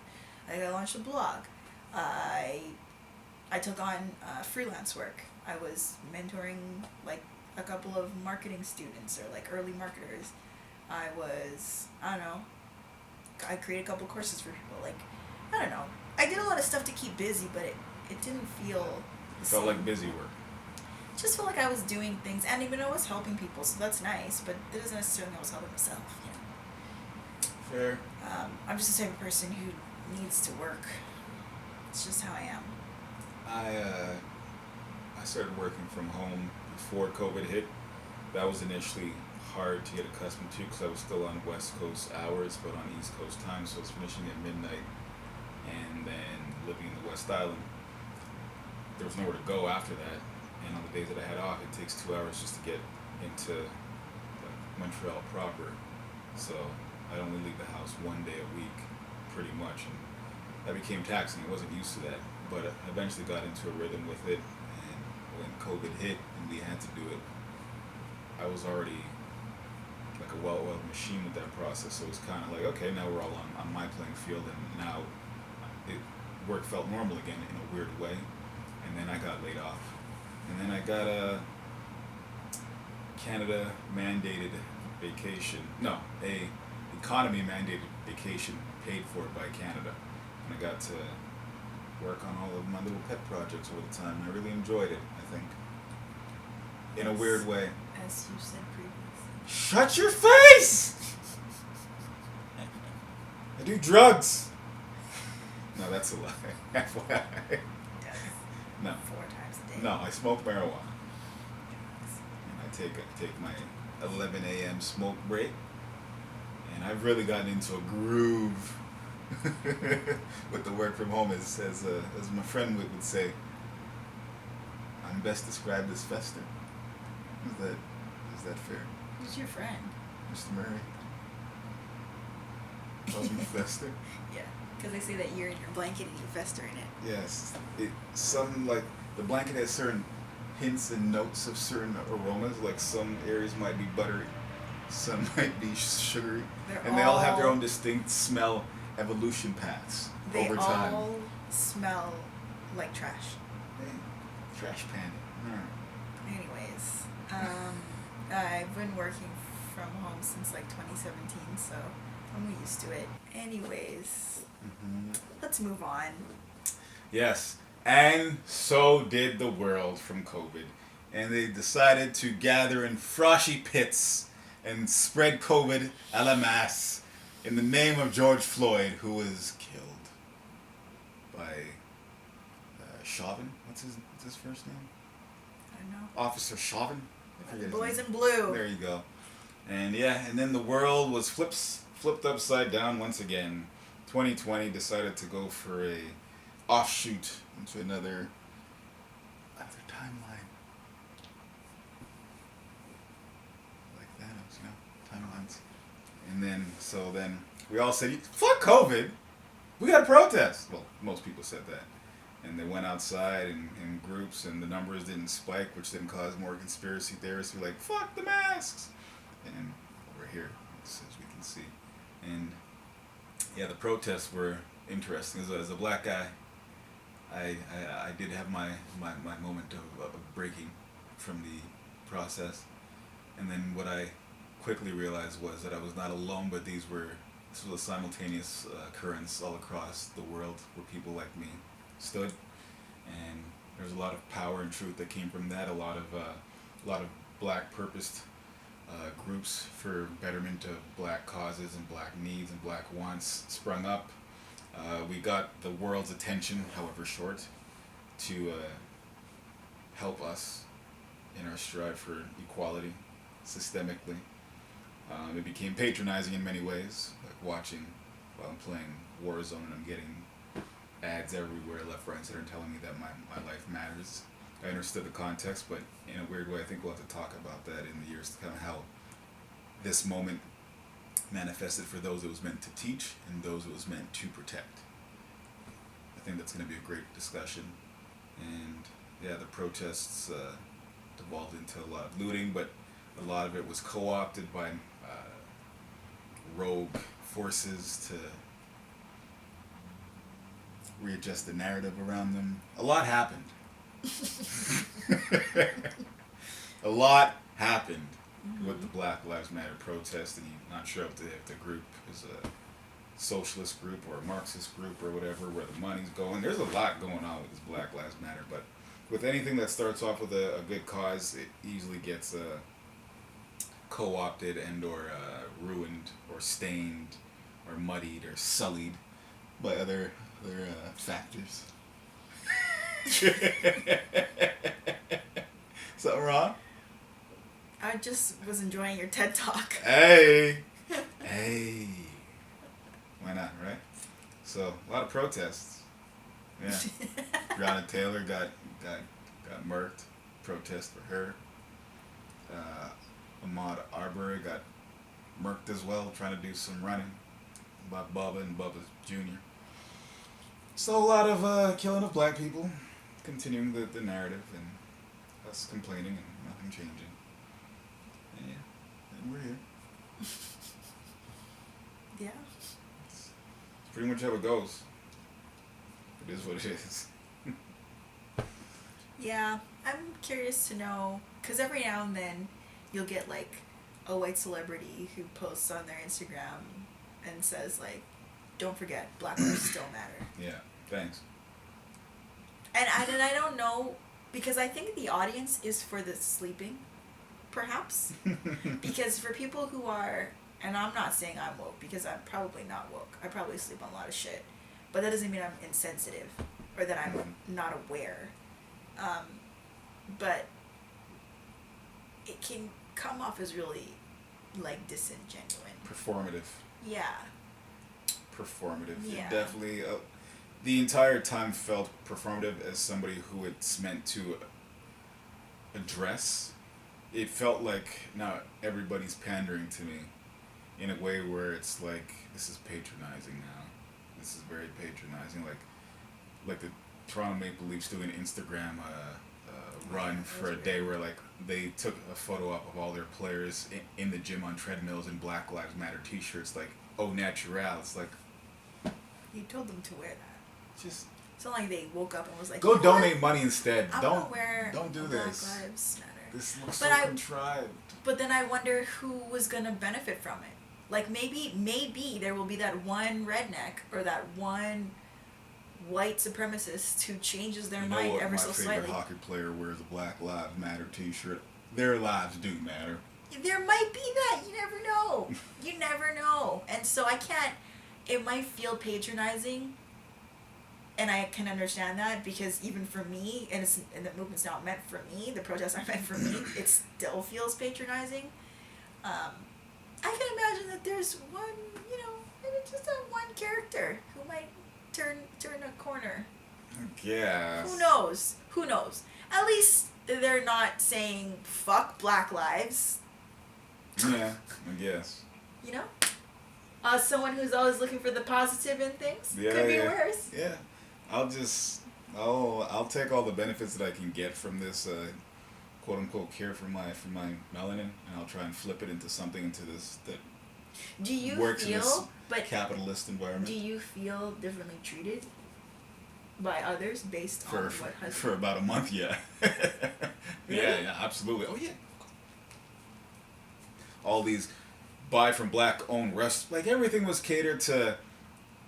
Like I launched a blog. I took on freelance work. I was mentoring like a couple of marketing students or like early marketers. I created a couple courses for people. Like, I don't know. I did a lot of stuff to keep busy, but it didn't feel the Felt same. like busy work. Just felt like I was doing things, and even I was helping people, so that's nice, but it doesn't necessarily mean I was helping myself, Fair. I'm just the type of person who needs to work. It's just how I am. I started working from home before COVID hit. That was initially hard to get accustomed to because I was still on West Coast hours, but on East Coast time, so I was finishing at midnight and then living in the West Island. There was nowhere to go after that, and on the days that I had off, it takes 2 hours just to get into like Montreal proper. So I'd only leave the house one day a week, pretty much, and that became taxing. I wasn't used to that, but I eventually got into a rhythm with it, and when COVID hit and we had to do it, I was already like a well-oiled machine with that process, so it was kind of like, okay, now we're all on my playing field, and now work felt normal again in a weird way, and then I got laid off. And then I got a Canada mandated vacation, no, a economy mandated vacation paid for by Canada. And I got to work on all of my little pet projects over the time. I really enjoyed it, I think. In a weird way. As you said previously. Shut your face! I do drugs. No, that's a lie. FYI. Yes. No. 4 times a day. No, I smoke marijuana. And I take my 11 a.m. smoke break. And I've really gotten into a groove with the work from home, as my friend would say. I'm best described as Fester. Is that fair? Who's your friend? Mr. Murray? Calls me Fester? Yeah, because they say that you're in your blanket and you fester in it. Yes. Some like the blanket has certain hints and notes of certain aromas. Like some areas might be buttery, some might be sugary, and they all have their own distinct smell evolution paths over time. They all smell like trash. Hey, trash panda. Anyways, I've been working from home since like 2017, so I'm used to it. Anyways, let's move on. Yes, and so did the world from COVID. And they decided to gather in frosty pits and spread COVID a la masse in the name of George Floyd, who was killed by Chauvin. What's his first name? I don't know. Officer Chauvin? I forget his Boys name. in blue. There you go. And yeah, and then the world was flipped upside down once again. 2020 decided to go for a offshoot into another timeline. Like Thanos, timelines. And then we all said, fuck COVID. We got to protest. Well, most people said that. And they went outside in groups, and the numbers didn't spike, which then caused more conspiracy theorists to be like, fuck the masks. And we're here, as we can see. And yeah, the protests were interesting. As a black guy, I did have my moment of breaking from the process. And then what I quickly realized was that I was not alone, but this was a simultaneous occurrence all across the world where people like me stood, and there's a lot of power and truth that came from that. A lot of black purposed groups for betterment of black causes and black needs and black wants sprung up. We got the world's attention, however short, to help us in our strive for equality systemically. It became patronizing in many ways, like watching while I'm playing Warzone and I'm getting ads everywhere, left, right, and center, telling me that my life matters. I understood the context, but in a weird way, I think we'll have to talk about that in the years to come, how this moment manifested for those it was meant to teach and those it was meant to protect. I think that's going to be a great discussion. And yeah, the protests devolved into a lot of looting, but a lot of it was co-opted by rogue forces to readjust the narrative around them. A lot happened. A lot happened with the Black Lives Matter protest, and I'm not sure if the group is a socialist group or a Marxist group or whatever, where the money's going. There's a lot going on with this Black Lives Matter, but with anything that starts off with a good cause, it easily gets co-opted and or ruined or stained or muddied or sullied by other factors. Something wrong? I just was enjoying your TED Talk. Hey! Why not, right? So, a lot of protests. Yeah. Breonna Taylor got murked. Protest for her. Ahmaud Arbery got murked as well, trying to do some running about Bubba and Bubba's Jr. So a lot of killing of black people, continuing the narrative, and us complaining and nothing changing. And yeah, and we're here. Yeah. It's pretty much how it goes. It is what it is. Yeah, I'm curious to know, because every now and then you'll get like a white celebrity who posts on their Instagram and says like, don't forget, Black lives still matter. Yeah, thanks. And I don't know, because I think the audience is for the sleeping, perhaps. Because for people who are, and I'm not saying I'm woke, because I'm probably not woke. I probably sleep on a lot of shit. But that doesn't mean I'm insensitive or that I'm not aware. But it can come off as really like disingenuous. Performative. Yeah. Performative. Yeah. It definitely, the entire time felt performative as somebody who it's meant to address. It felt like now everybody's pandering to me in a way where it's like, this is patronizing now. This is very patronizing. Like Toronto Maple Leafs doing an Instagram run for a day where like they took a photo up of all their players in the gym on treadmills in Black Lives Matter T-shirts, like au naturel. It's like You told them to wear that. just It's not like they woke up and was like, go "You know what? donate money instead. I'm don't gonna wear don't do a this. Black Lives Matter." This looks But so I- contrived. But then I wonder who was gonna benefit from it. Like maybe there will be that one redneck or that one white supremacist who changes their You know mind what? ever My so favorite slightly. hockey player wears a Black Lives Matter T-shirt. Their lives do matter. There might be that. You never know. You never know. And so I can't. It might feel patronizing. And I can understand that because even for me, and the movement's not meant for me, the protests aren't meant for me, it still feels patronizing. I can imagine that there's one, maybe just that one character who might turn a corner. Yeah. Who knows? Who knows? At least they're not saying fuck Black lives, Yeah, I guess. you know? Someone who's always looking for the positive in things Yeah, could be yeah. worse. Yeah, I'll take all the benefits that I can get from this quote unquote cure for my melanin, and I'll try and flip it into something that Do you works in this feel, but capitalist environment. do you feel differently treated by others based on what has For about a month, yeah. Really? Yeah, absolutely. Oh yeah. All these buy from black owned restaurants, like everything was catered to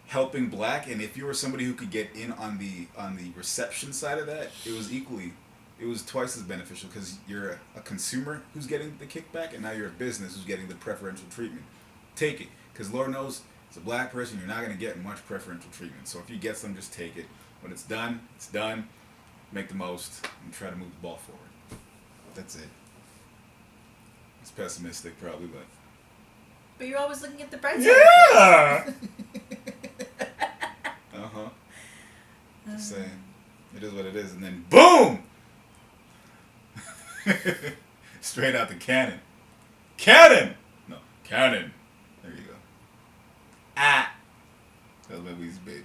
helping black, and if you were somebody who could get in on the reception side of that, it was twice as beneficial because you're a consumer who's getting the kickback, and now you're a business who's getting the preferential treatment. Take it, because Lord knows, as a black person, you're not going to get much preferential treatment. So if you get some, just take it. When it's done, it's done. Make the most and try to move the ball forward. That's it. It's pessimistic, probably, But you're always looking at the bright side. yeah. Just saying, it is what it is, and then boom, straight out the cannon. Cannon. No, cannon. There you go. Ah. That was my Weezy baby.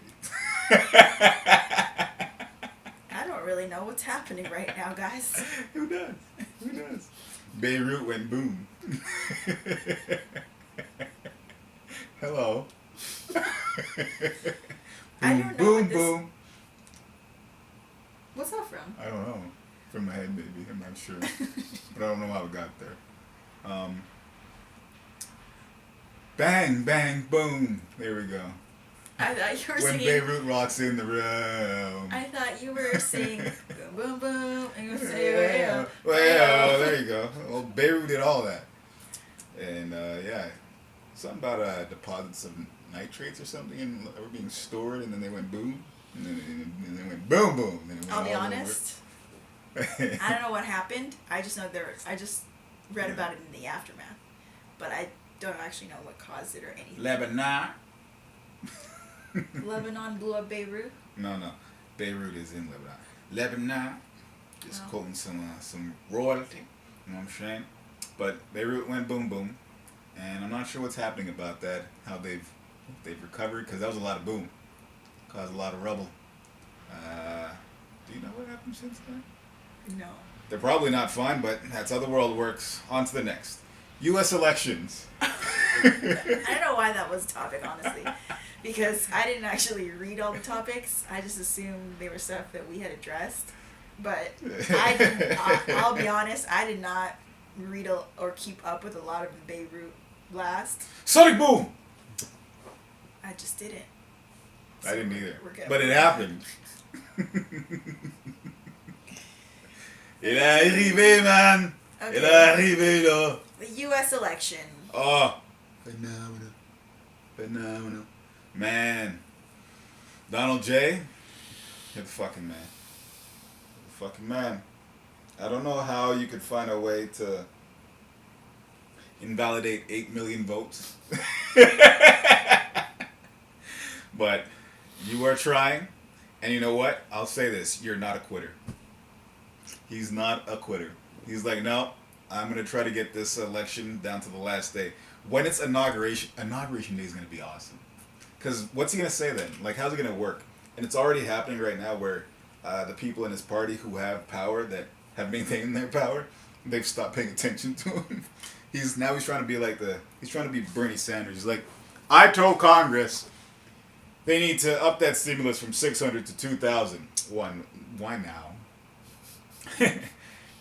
I don't really know what's happening right now, guys. Who does? Who does? Beirut went boom. Hello. I don't know Boom, what this- boom. What's that from? I don't know. From my head, maybe. I'm not sure. But I don't know how it got there. Bang, bang, boom. There we go. I thought you were When singing. Beirut rocks in the room. I thought you were saying boom, boom, boom, and you say, Well, there you go. Well, Beirut did all that. And, yeah. Something about deposits of nitrates or something and were being stored, and then they went boom. And then they went boom, boom. And then it went I'll be all over. honest. I don't know what happened. I just know I just read about it in the aftermath, but I don't actually know what caused it or anything. Lebanon. Lebanon blew up Beirut. No. Beirut is in Lebanon. Lebanon is Oh. quoting some royalty. You know what I'm saying? But Beirut went boom, boom. And I'm not sure what's happening about that, how they've recovered, because that was a lot of boom. Caused a lot of rubble. Do you know what happened since then? No. They're probably not fine, but that's how the world works. On to the next. U.S. elections. I don't know why that was a topic, honestly, because I didn't actually read all the topics. I just assumed they were stuff that we had addressed. But I'll be honest, I did not read or keep up with a lot of the Beirut blast. Sonic boom! I just didn't. I didn't either. We're good. But it happened. Il est arrivé, man. Okay. Il est arrivé, là. The U.S. election. Oh. Phenomenal. Man. Donald J. You're the fucking man. You're the fucking man. I don't know how you could find a way to invalidate 8 million votes. But you are trying, and you know what? I'll say this: you're not a quitter. He's not a quitter. He's like, no, I'm gonna try to get this election down to the last day. When it's inauguration day is gonna be awesome. Cause what's he gonna say then? Like, how's it gonna work? And it's already happening right now, where the people in his party who have power that have maintained their power, they've stopped paying attention to him. He's trying to be like he's trying to be Bernie Sanders. He's like, I told Congress they need to up that stimulus from 600 to 2,000. Why now?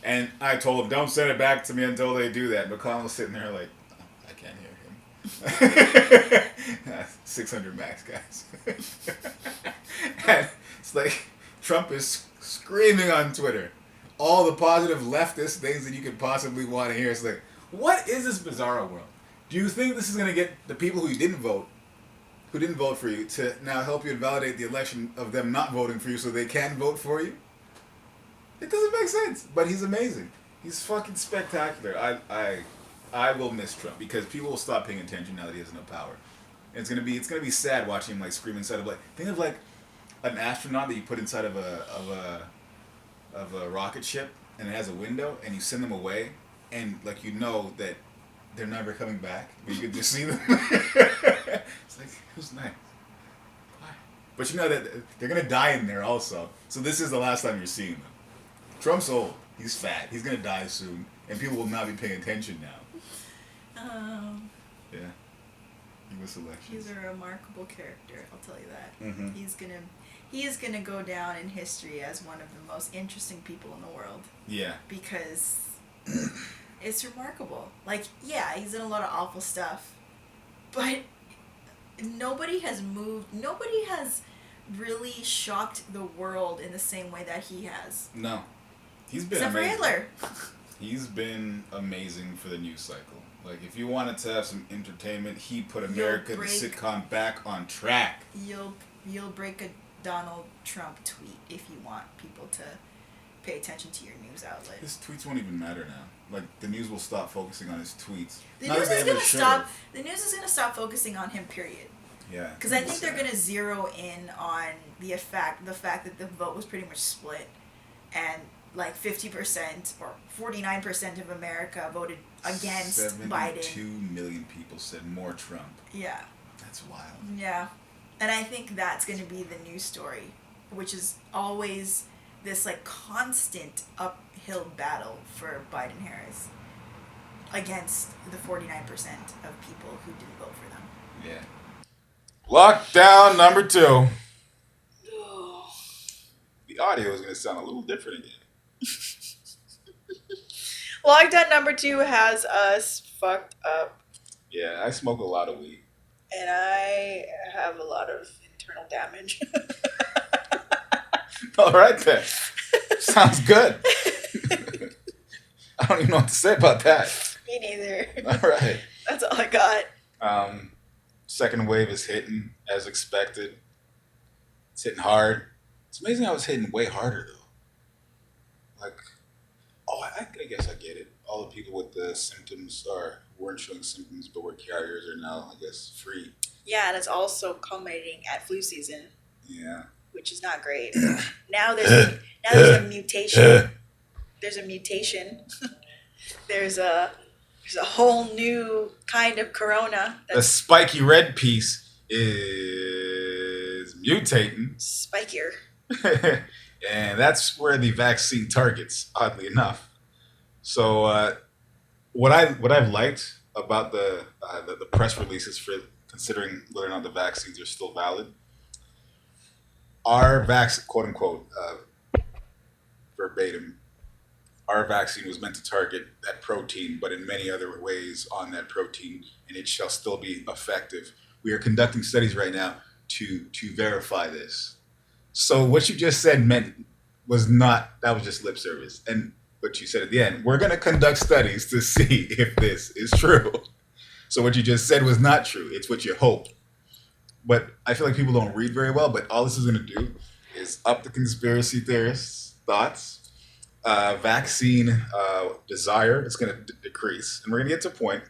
And I told them, don't send it back to me until they do that. McConnell's sitting there like, I can't hear him. 600 max, guys. And it's like Trump is screaming on Twitter all the positive leftist things that you could possibly want to hear. It's like, what is this bizarro world? Do you think this is going to get the people who didn't vote for you, to now help you invalidate the election of them not voting for you so they can vote for you? It doesn't make sense. But he's amazing. He's fucking spectacular. I will miss Trump because people will stop paying attention now that he has no power. And it's gonna be sad watching him like scream inside of think of like an astronaut that you put inside of a rocket ship and it has a window and you send them away and like that they're never coming back, but you can just see them. It's like, it was nice. Why? But you know that they're gonna die in there also. So this is the last time you're seeing them. Trump's old. He's fat. He's gonna die soon, and people will not be paying attention now. Yeah. U.S. elections. He's a remarkable character. I'll tell you that. Mm-hmm. He is gonna go down in history as one of the most interesting people in the world. Yeah. Because it's remarkable. Like, yeah, he's done a lot of awful stuff, but nobody has really shocked the world in the same way that he has. No. He's been Except amazing. for Hitler. He's been amazing for the news cycle. Like, if you wanted to have some entertainment, he put America, the sitcom, back on track. You'll break a Donald Trump tweet if you want people to pay attention to your news outlet. His tweets won't even matter now. Like, the news will stop focusing on his tweets. The news is gonna stop focusing on him, period. Yeah. Because I think they're gonna zero in on the fact that the vote was pretty much split, and like 50% or 49% of America voted against 72 Biden. million people said more Trump. Yeah. That's wild. Yeah. And I think that's going to be the news story, which is always this like constant uphill battle for Biden-Harris against the 49% of people who didn't vote for them. Yeah. Lockdown number 2. The audio is going to sound a little different again. Lockdown number 2 has us fucked up. Yeah, I smoke a lot of weed. And I have a lot of internal damage. All right then. Sounds good. I don't even know what to say about that. Me neither. All right. That's all I got. Second wave is hitting as expected. It's hitting hard. It's amazing how it's hitting way harder though. Like, I guess I get it. All the people with the symptoms weren't showing symptoms, but were carriers are now, I guess, free. Yeah, and it's also culminating at flu season. Yeah. Which is not great. Now there's a mutation. There's a mutation. There's a whole new kind of corona. The spiky red piece is mutating. Spikier. And that's where the vaccine targets, oddly enough. So what I've liked about the press releases for considering whether or not the vaccines are still valid, our vaccine, quote unquote, verbatim, our vaccine was meant to target that protein, but in many other ways on that protein, and it shall still be effective. We are conducting studies right now to verify this. So what you just said was just lip service. And what you said at the end, we're going to conduct studies to see if this is true. So what you just said was not true. It's what you hope. But I feel like people don't read very well, but all this is going to do is up the conspiracy theorists' thoughts. Vaccine desire is going to decrease. And we're going to get to a point,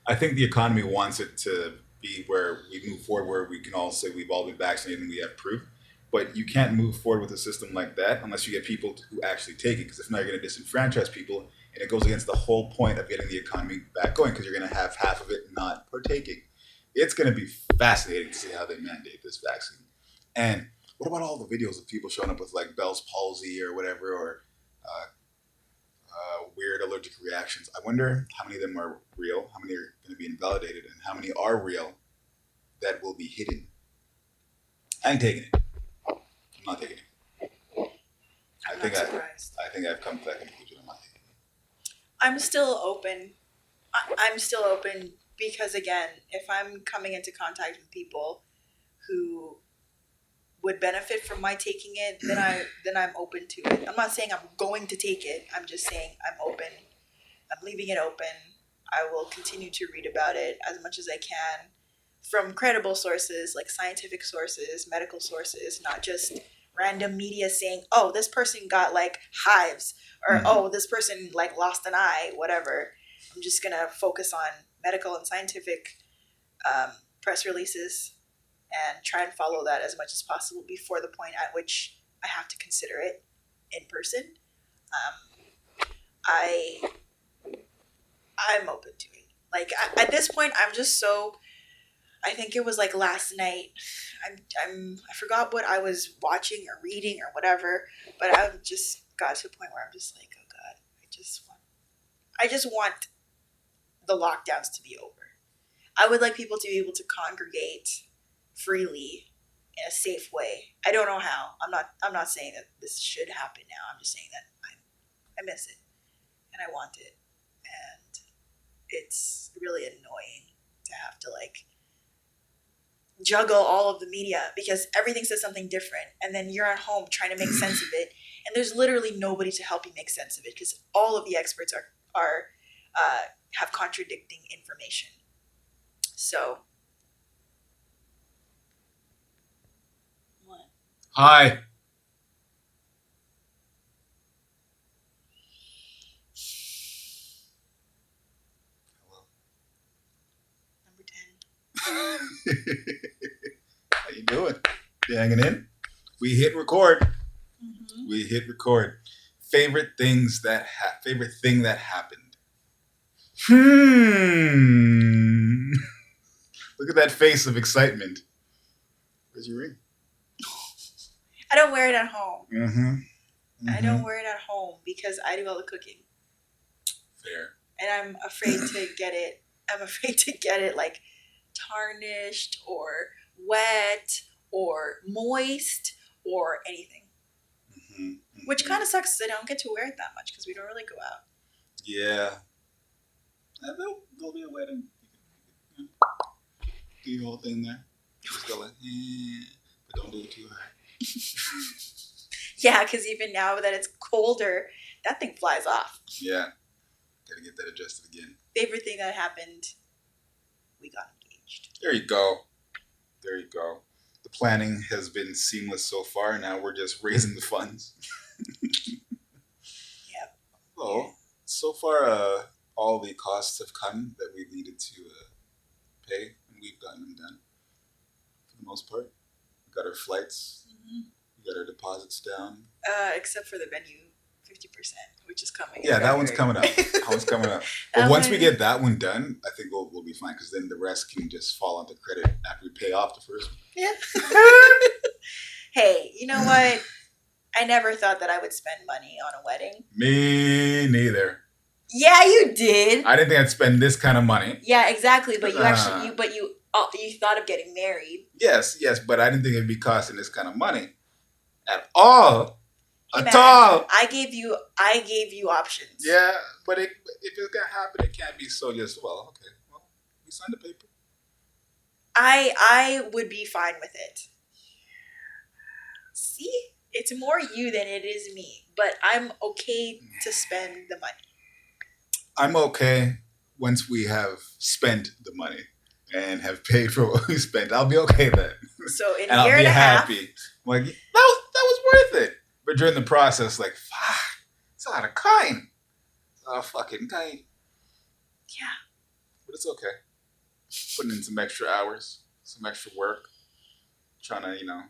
I think the economy wants it to be where we move forward, where we can all say we've all been vaccinated and we have proof. But you can't move forward with a system like that unless you get people who actually take it, because if not, you're going to disenfranchise people, and it goes against the whole point of getting the economy back going, because you're going to have half of it not partaking. It's going to be fascinating to see how they mandate this vaccine. And What about all the videos of people showing up with like Bell's palsy or whatever, or weird allergic reactions? I wonder how many of them are real, how many are going to be invalidated, and how many are real that will be hidden. I ain't taking it. I'm not taking it. I'm not surprised. I think I've come to that conclusion. I'm not taking it. I'm still open. I'm still open because, again, if I'm coming into contact with people who would benefit from my taking it, then I'm open to it. I'm not saying I'm going to take it. I'm just saying I'm open. I'm leaving it open. I will continue to read about it as much as I can from credible sources, like scientific sources, medical sources, not just random media saying, oh, this person got like hives, or oh, this person like lost an eye, whatever. I'm just gonna focus on medical and scientific press releases and try and follow that as much as possible before the point at which I have to consider it in person. I'm open to it. Like at this point, I'm just so. I think it was like last night. I forgot what I was watching or reading or whatever, but I just got to a point where I'm just like, oh God, I just want the lockdowns to be over. I would like people to be able to congregate freely in a safe way. I don't know how. I'm not saying that this should happen now. I'm just saying that I miss it and I want it, and it's really annoying to have to like juggle all of the media because everything says something different, and then you're at home trying to make sense of it, and there's literally nobody to help you make sense of it because all of the experts are have contradicting information. So what? Hi. Number 10. How you doing? You hanging in? We hit record. Mm-hmm. We hit record. Favorite thing that happened. Look at that face of excitement. Where's your ring? I don't wear it at home. Mm-hmm. I don't wear it at home because I do all the cooking. Fair. And I'm afraid to get it. I'm afraid to get it like tarnished or wet or moist or anything. Mm-hmm. Which kind of sucks because I don't get to wear it that much because we don't really go out. Yeah. There'll be a wedding. You can do your whole thing there. Just go like, but don't do it too hard. Yeah, because even now that it's colder, that thing flies off. Yeah. Gotta get that adjusted again. Favorite thing that happened, we got engaged. There you go. There you go. The planning has been seamless so far. Now we're just raising the funds. Yep. Oh, so far, all the costs have come that we needed to pay, and we've gotten them done for the most part. We got our flights. Mm-hmm. We got our deposits down. Except for the venue, 50%, which is coming. Yeah, that one's coming up. That one's coming up. But once we get that one done, I think we'll be fine because then the rest can just fall onto credit after we pay off the first one. Yeah. Hey, you know what? I never thought that I would spend money on a wedding. Me neither. Yeah, you did. I didn't think I'd spend this kind of money. Yeah, exactly. But you actually, you thought of getting married. Yes, but I didn't think it'd be costing this kind of money at all. Hey, at all. I gave you options. Yeah, but if it's gonna happen, it can't be so just okay. Well, we signed the paper. I would be fine with it. See, it's more you than it is me, but I'm okay to spend the money. I'm okay once we have spent the money and have paid for what we spent. I'll be okay then. So in and a year I'll be and a happy. half, Like that was worth it. But during the process, like, fuck, it's out of kind. It's out of fucking kind. Yeah. But it's okay. Putting in some extra hours, some extra work, trying to,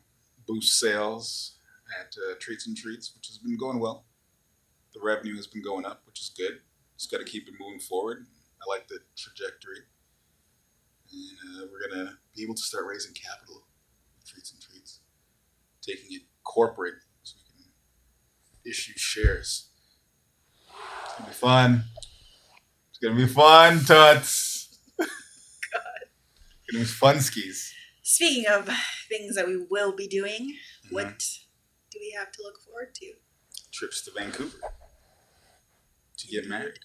boost sales at Treats and Treats, which has been going well. The revenue has been going up, which is good. Just got to keep it moving forward. I like the trajectory. And we're going to be able to start raising capital with Treats and Treats. taking it corporate so we can issue shares. It's gonna be fun. It's gonna be fun, Tuts. It's gonna be fun skis. Speaking of things that we will be doing, Mhm. what do we have to look forward to? Trips to Vancouver to get married.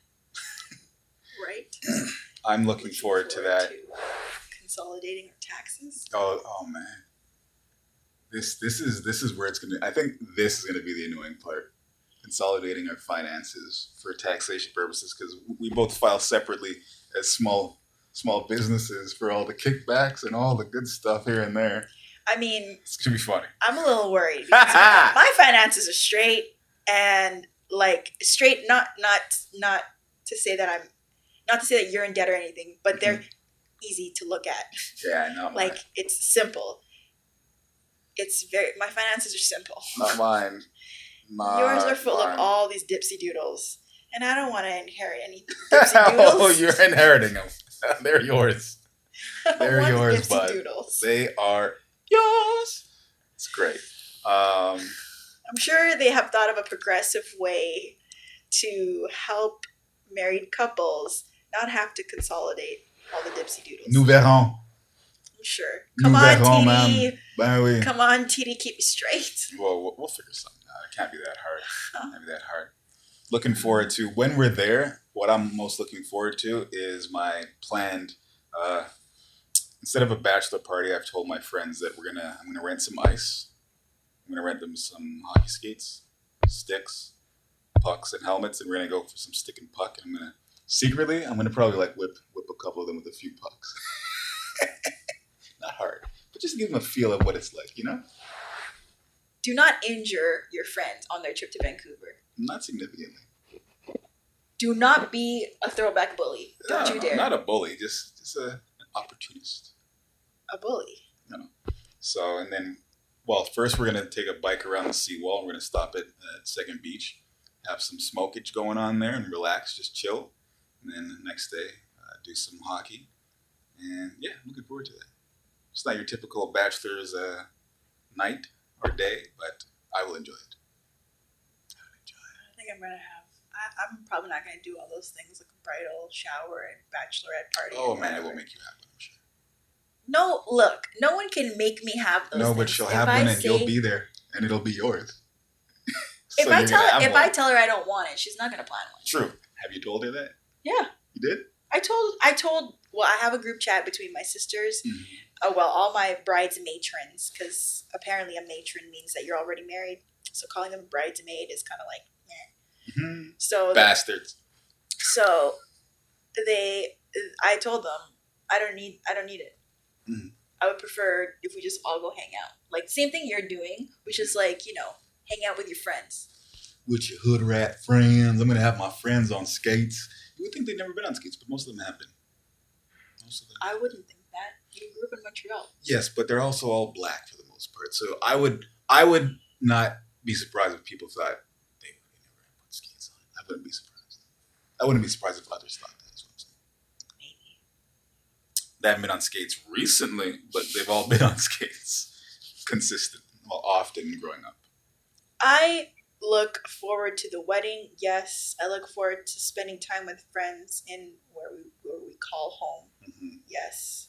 Right? I'm looking forward to that. Consolidating our taxes. Oh man. This is where it's gonna. I think this is gonna be the annoying part. Consolidating our finances for taxation purposes, because we both file separately as small businesses for all the kickbacks and all the good stuff here and there. I mean, It's gonna be funny. I'm a little worried because my finances are straight and like straight. Not to say that not to say that you're in debt or anything, but they're easy to look at. Yeah, not Like mine. it's simple. My finances are simple. Not mine. Not Yours are full mine. of all these dipsy doodles, and I don't want to inherit any dipsy doodles. Oh, you're inheriting them. They're yours. I don't They're want yours, dipsy bud. doodles. They are yours. It's great. I'm sure they have thought of a progressive way to help married couples not have to consolidate all the dipsy doodles. Nous verrons. I'm sure. Nous Come on, verrons, TD. ma'am. Ben oui. Come on, TD, keep me straight. Well, we'll figure something out. It can't be that hard. Can't be that hard. Looking forward to when we're there. What I'm most looking forward to is my planned. Instead of a bachelor party, I've told my friends that I'm gonna rent some ice. I'm gonna rent them some hockey skates, sticks, pucks, and helmets, and we're gonna go for some stick and puck. And I'm gonna probably like whip a couple of them with a few pucks. Not hard, but just to give them a feel of what it's like, you know. Do not injure your friends on their trip to Vancouver. Not significantly. Do not be a throwback bully. Don't No, you dare. Not a bully, just an opportunist. A bully. So, and then, well, first we're going to take a bike around the seawall. We're going to stop at Second Beach, have some smokage going on there and relax, just chill. And then the next day, do some hockey. And yeah, I'm looking forward to that. It's not your typical bachelor's night or day, but I will enjoy it. I think I'm gonna have. I'm probably not gonna do all those things like a bridal shower and bachelorette party. Oh and man, it whatever. will make you happen, I'm sure. No, look, no one can make me have those. No, but things. she'll If have I one and say- you'll be there, and it'll be yours. If So I you're gonna have if one. I tell her I don't want it, she's not gonna plan one. True. Have you told her that? Yeah, You did? I told. Well, I have a group chat between my sisters. All my brides matrons, because apparently a matron means that you're already married. So calling them bridesmaid is kind of like, eh. Mm-hmm. So Bastards. I told them I don't need it. Mhm. I would prefer if we just all go hang out. Like same thing you're doing, which is like, hang out with your friends. With your hood rat friends. I'm gonna have my friends on skates. You would think they've never been on skates, but most of them have been. Most of them. I wouldn't think that. You grew up in Montreal. Yes, but they're also all black for the most part. So I would not be surprised if people thought they never put skates on. I wouldn't be surprised. I wouldn't be surprised if others thought that. Is what I'm saying. Maybe. They haven't been on skates recently, but they've all been on skates consistent, often growing up. I look forward to the wedding. Yes, I look forward to spending time with friends in where we call home. Mm-hmm. Yes.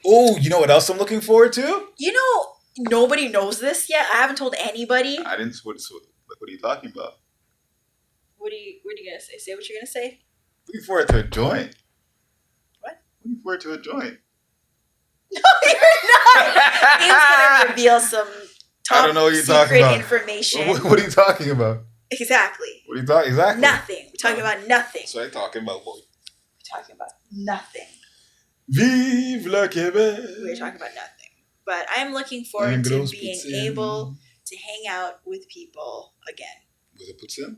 Oh, you know what else I'm looking forward to? Nobody knows this yet. I haven't told anybody. I didn't. What are you talking about? What are you gonna say? Say what you're gonna say. Looking forward to a joint. What? Looking forward to a joint. No, you're not. He's gonna reveal some top I don't know what you're secret talking about. information. What are you talking about? Exactly. What are you talking exactly? Nothing. We're talking about nothing. So I'm talking about what? We're talking about nothing. Vive le Québec. We're talking about nothing. But I am looking forward to Grosse being poutine. able to hang out with people again. With a poutine?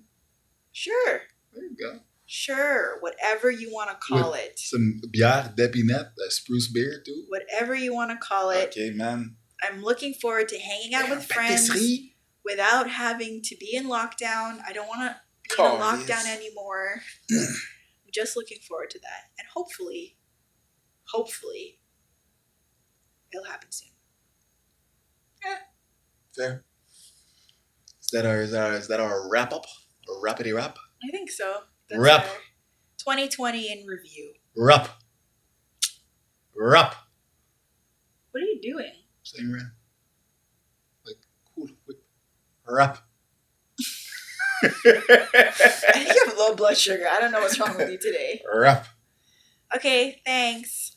Sure. There you go. Sure. Whatever you want to call it. Some bière d'épinette, that spruce beer too. Whatever you want to call it. Okay, man. I'm looking forward to hanging out with friends Patisserie. without having to be in lockdown. I don't want to be in a lockdown anymore. I'm just looking forward to that. And hopefully, it'll happen soon. Fair. Is that our wrap up? Or rappity wrap? I think so. That's Wrap. our 2020 in review. Wrap. Wrap. What are you doing? Saying rap. Like cool whip. Wrap. I think you have low blood sugar. I don't know what's wrong with you today. Wrap. Okay, thanks.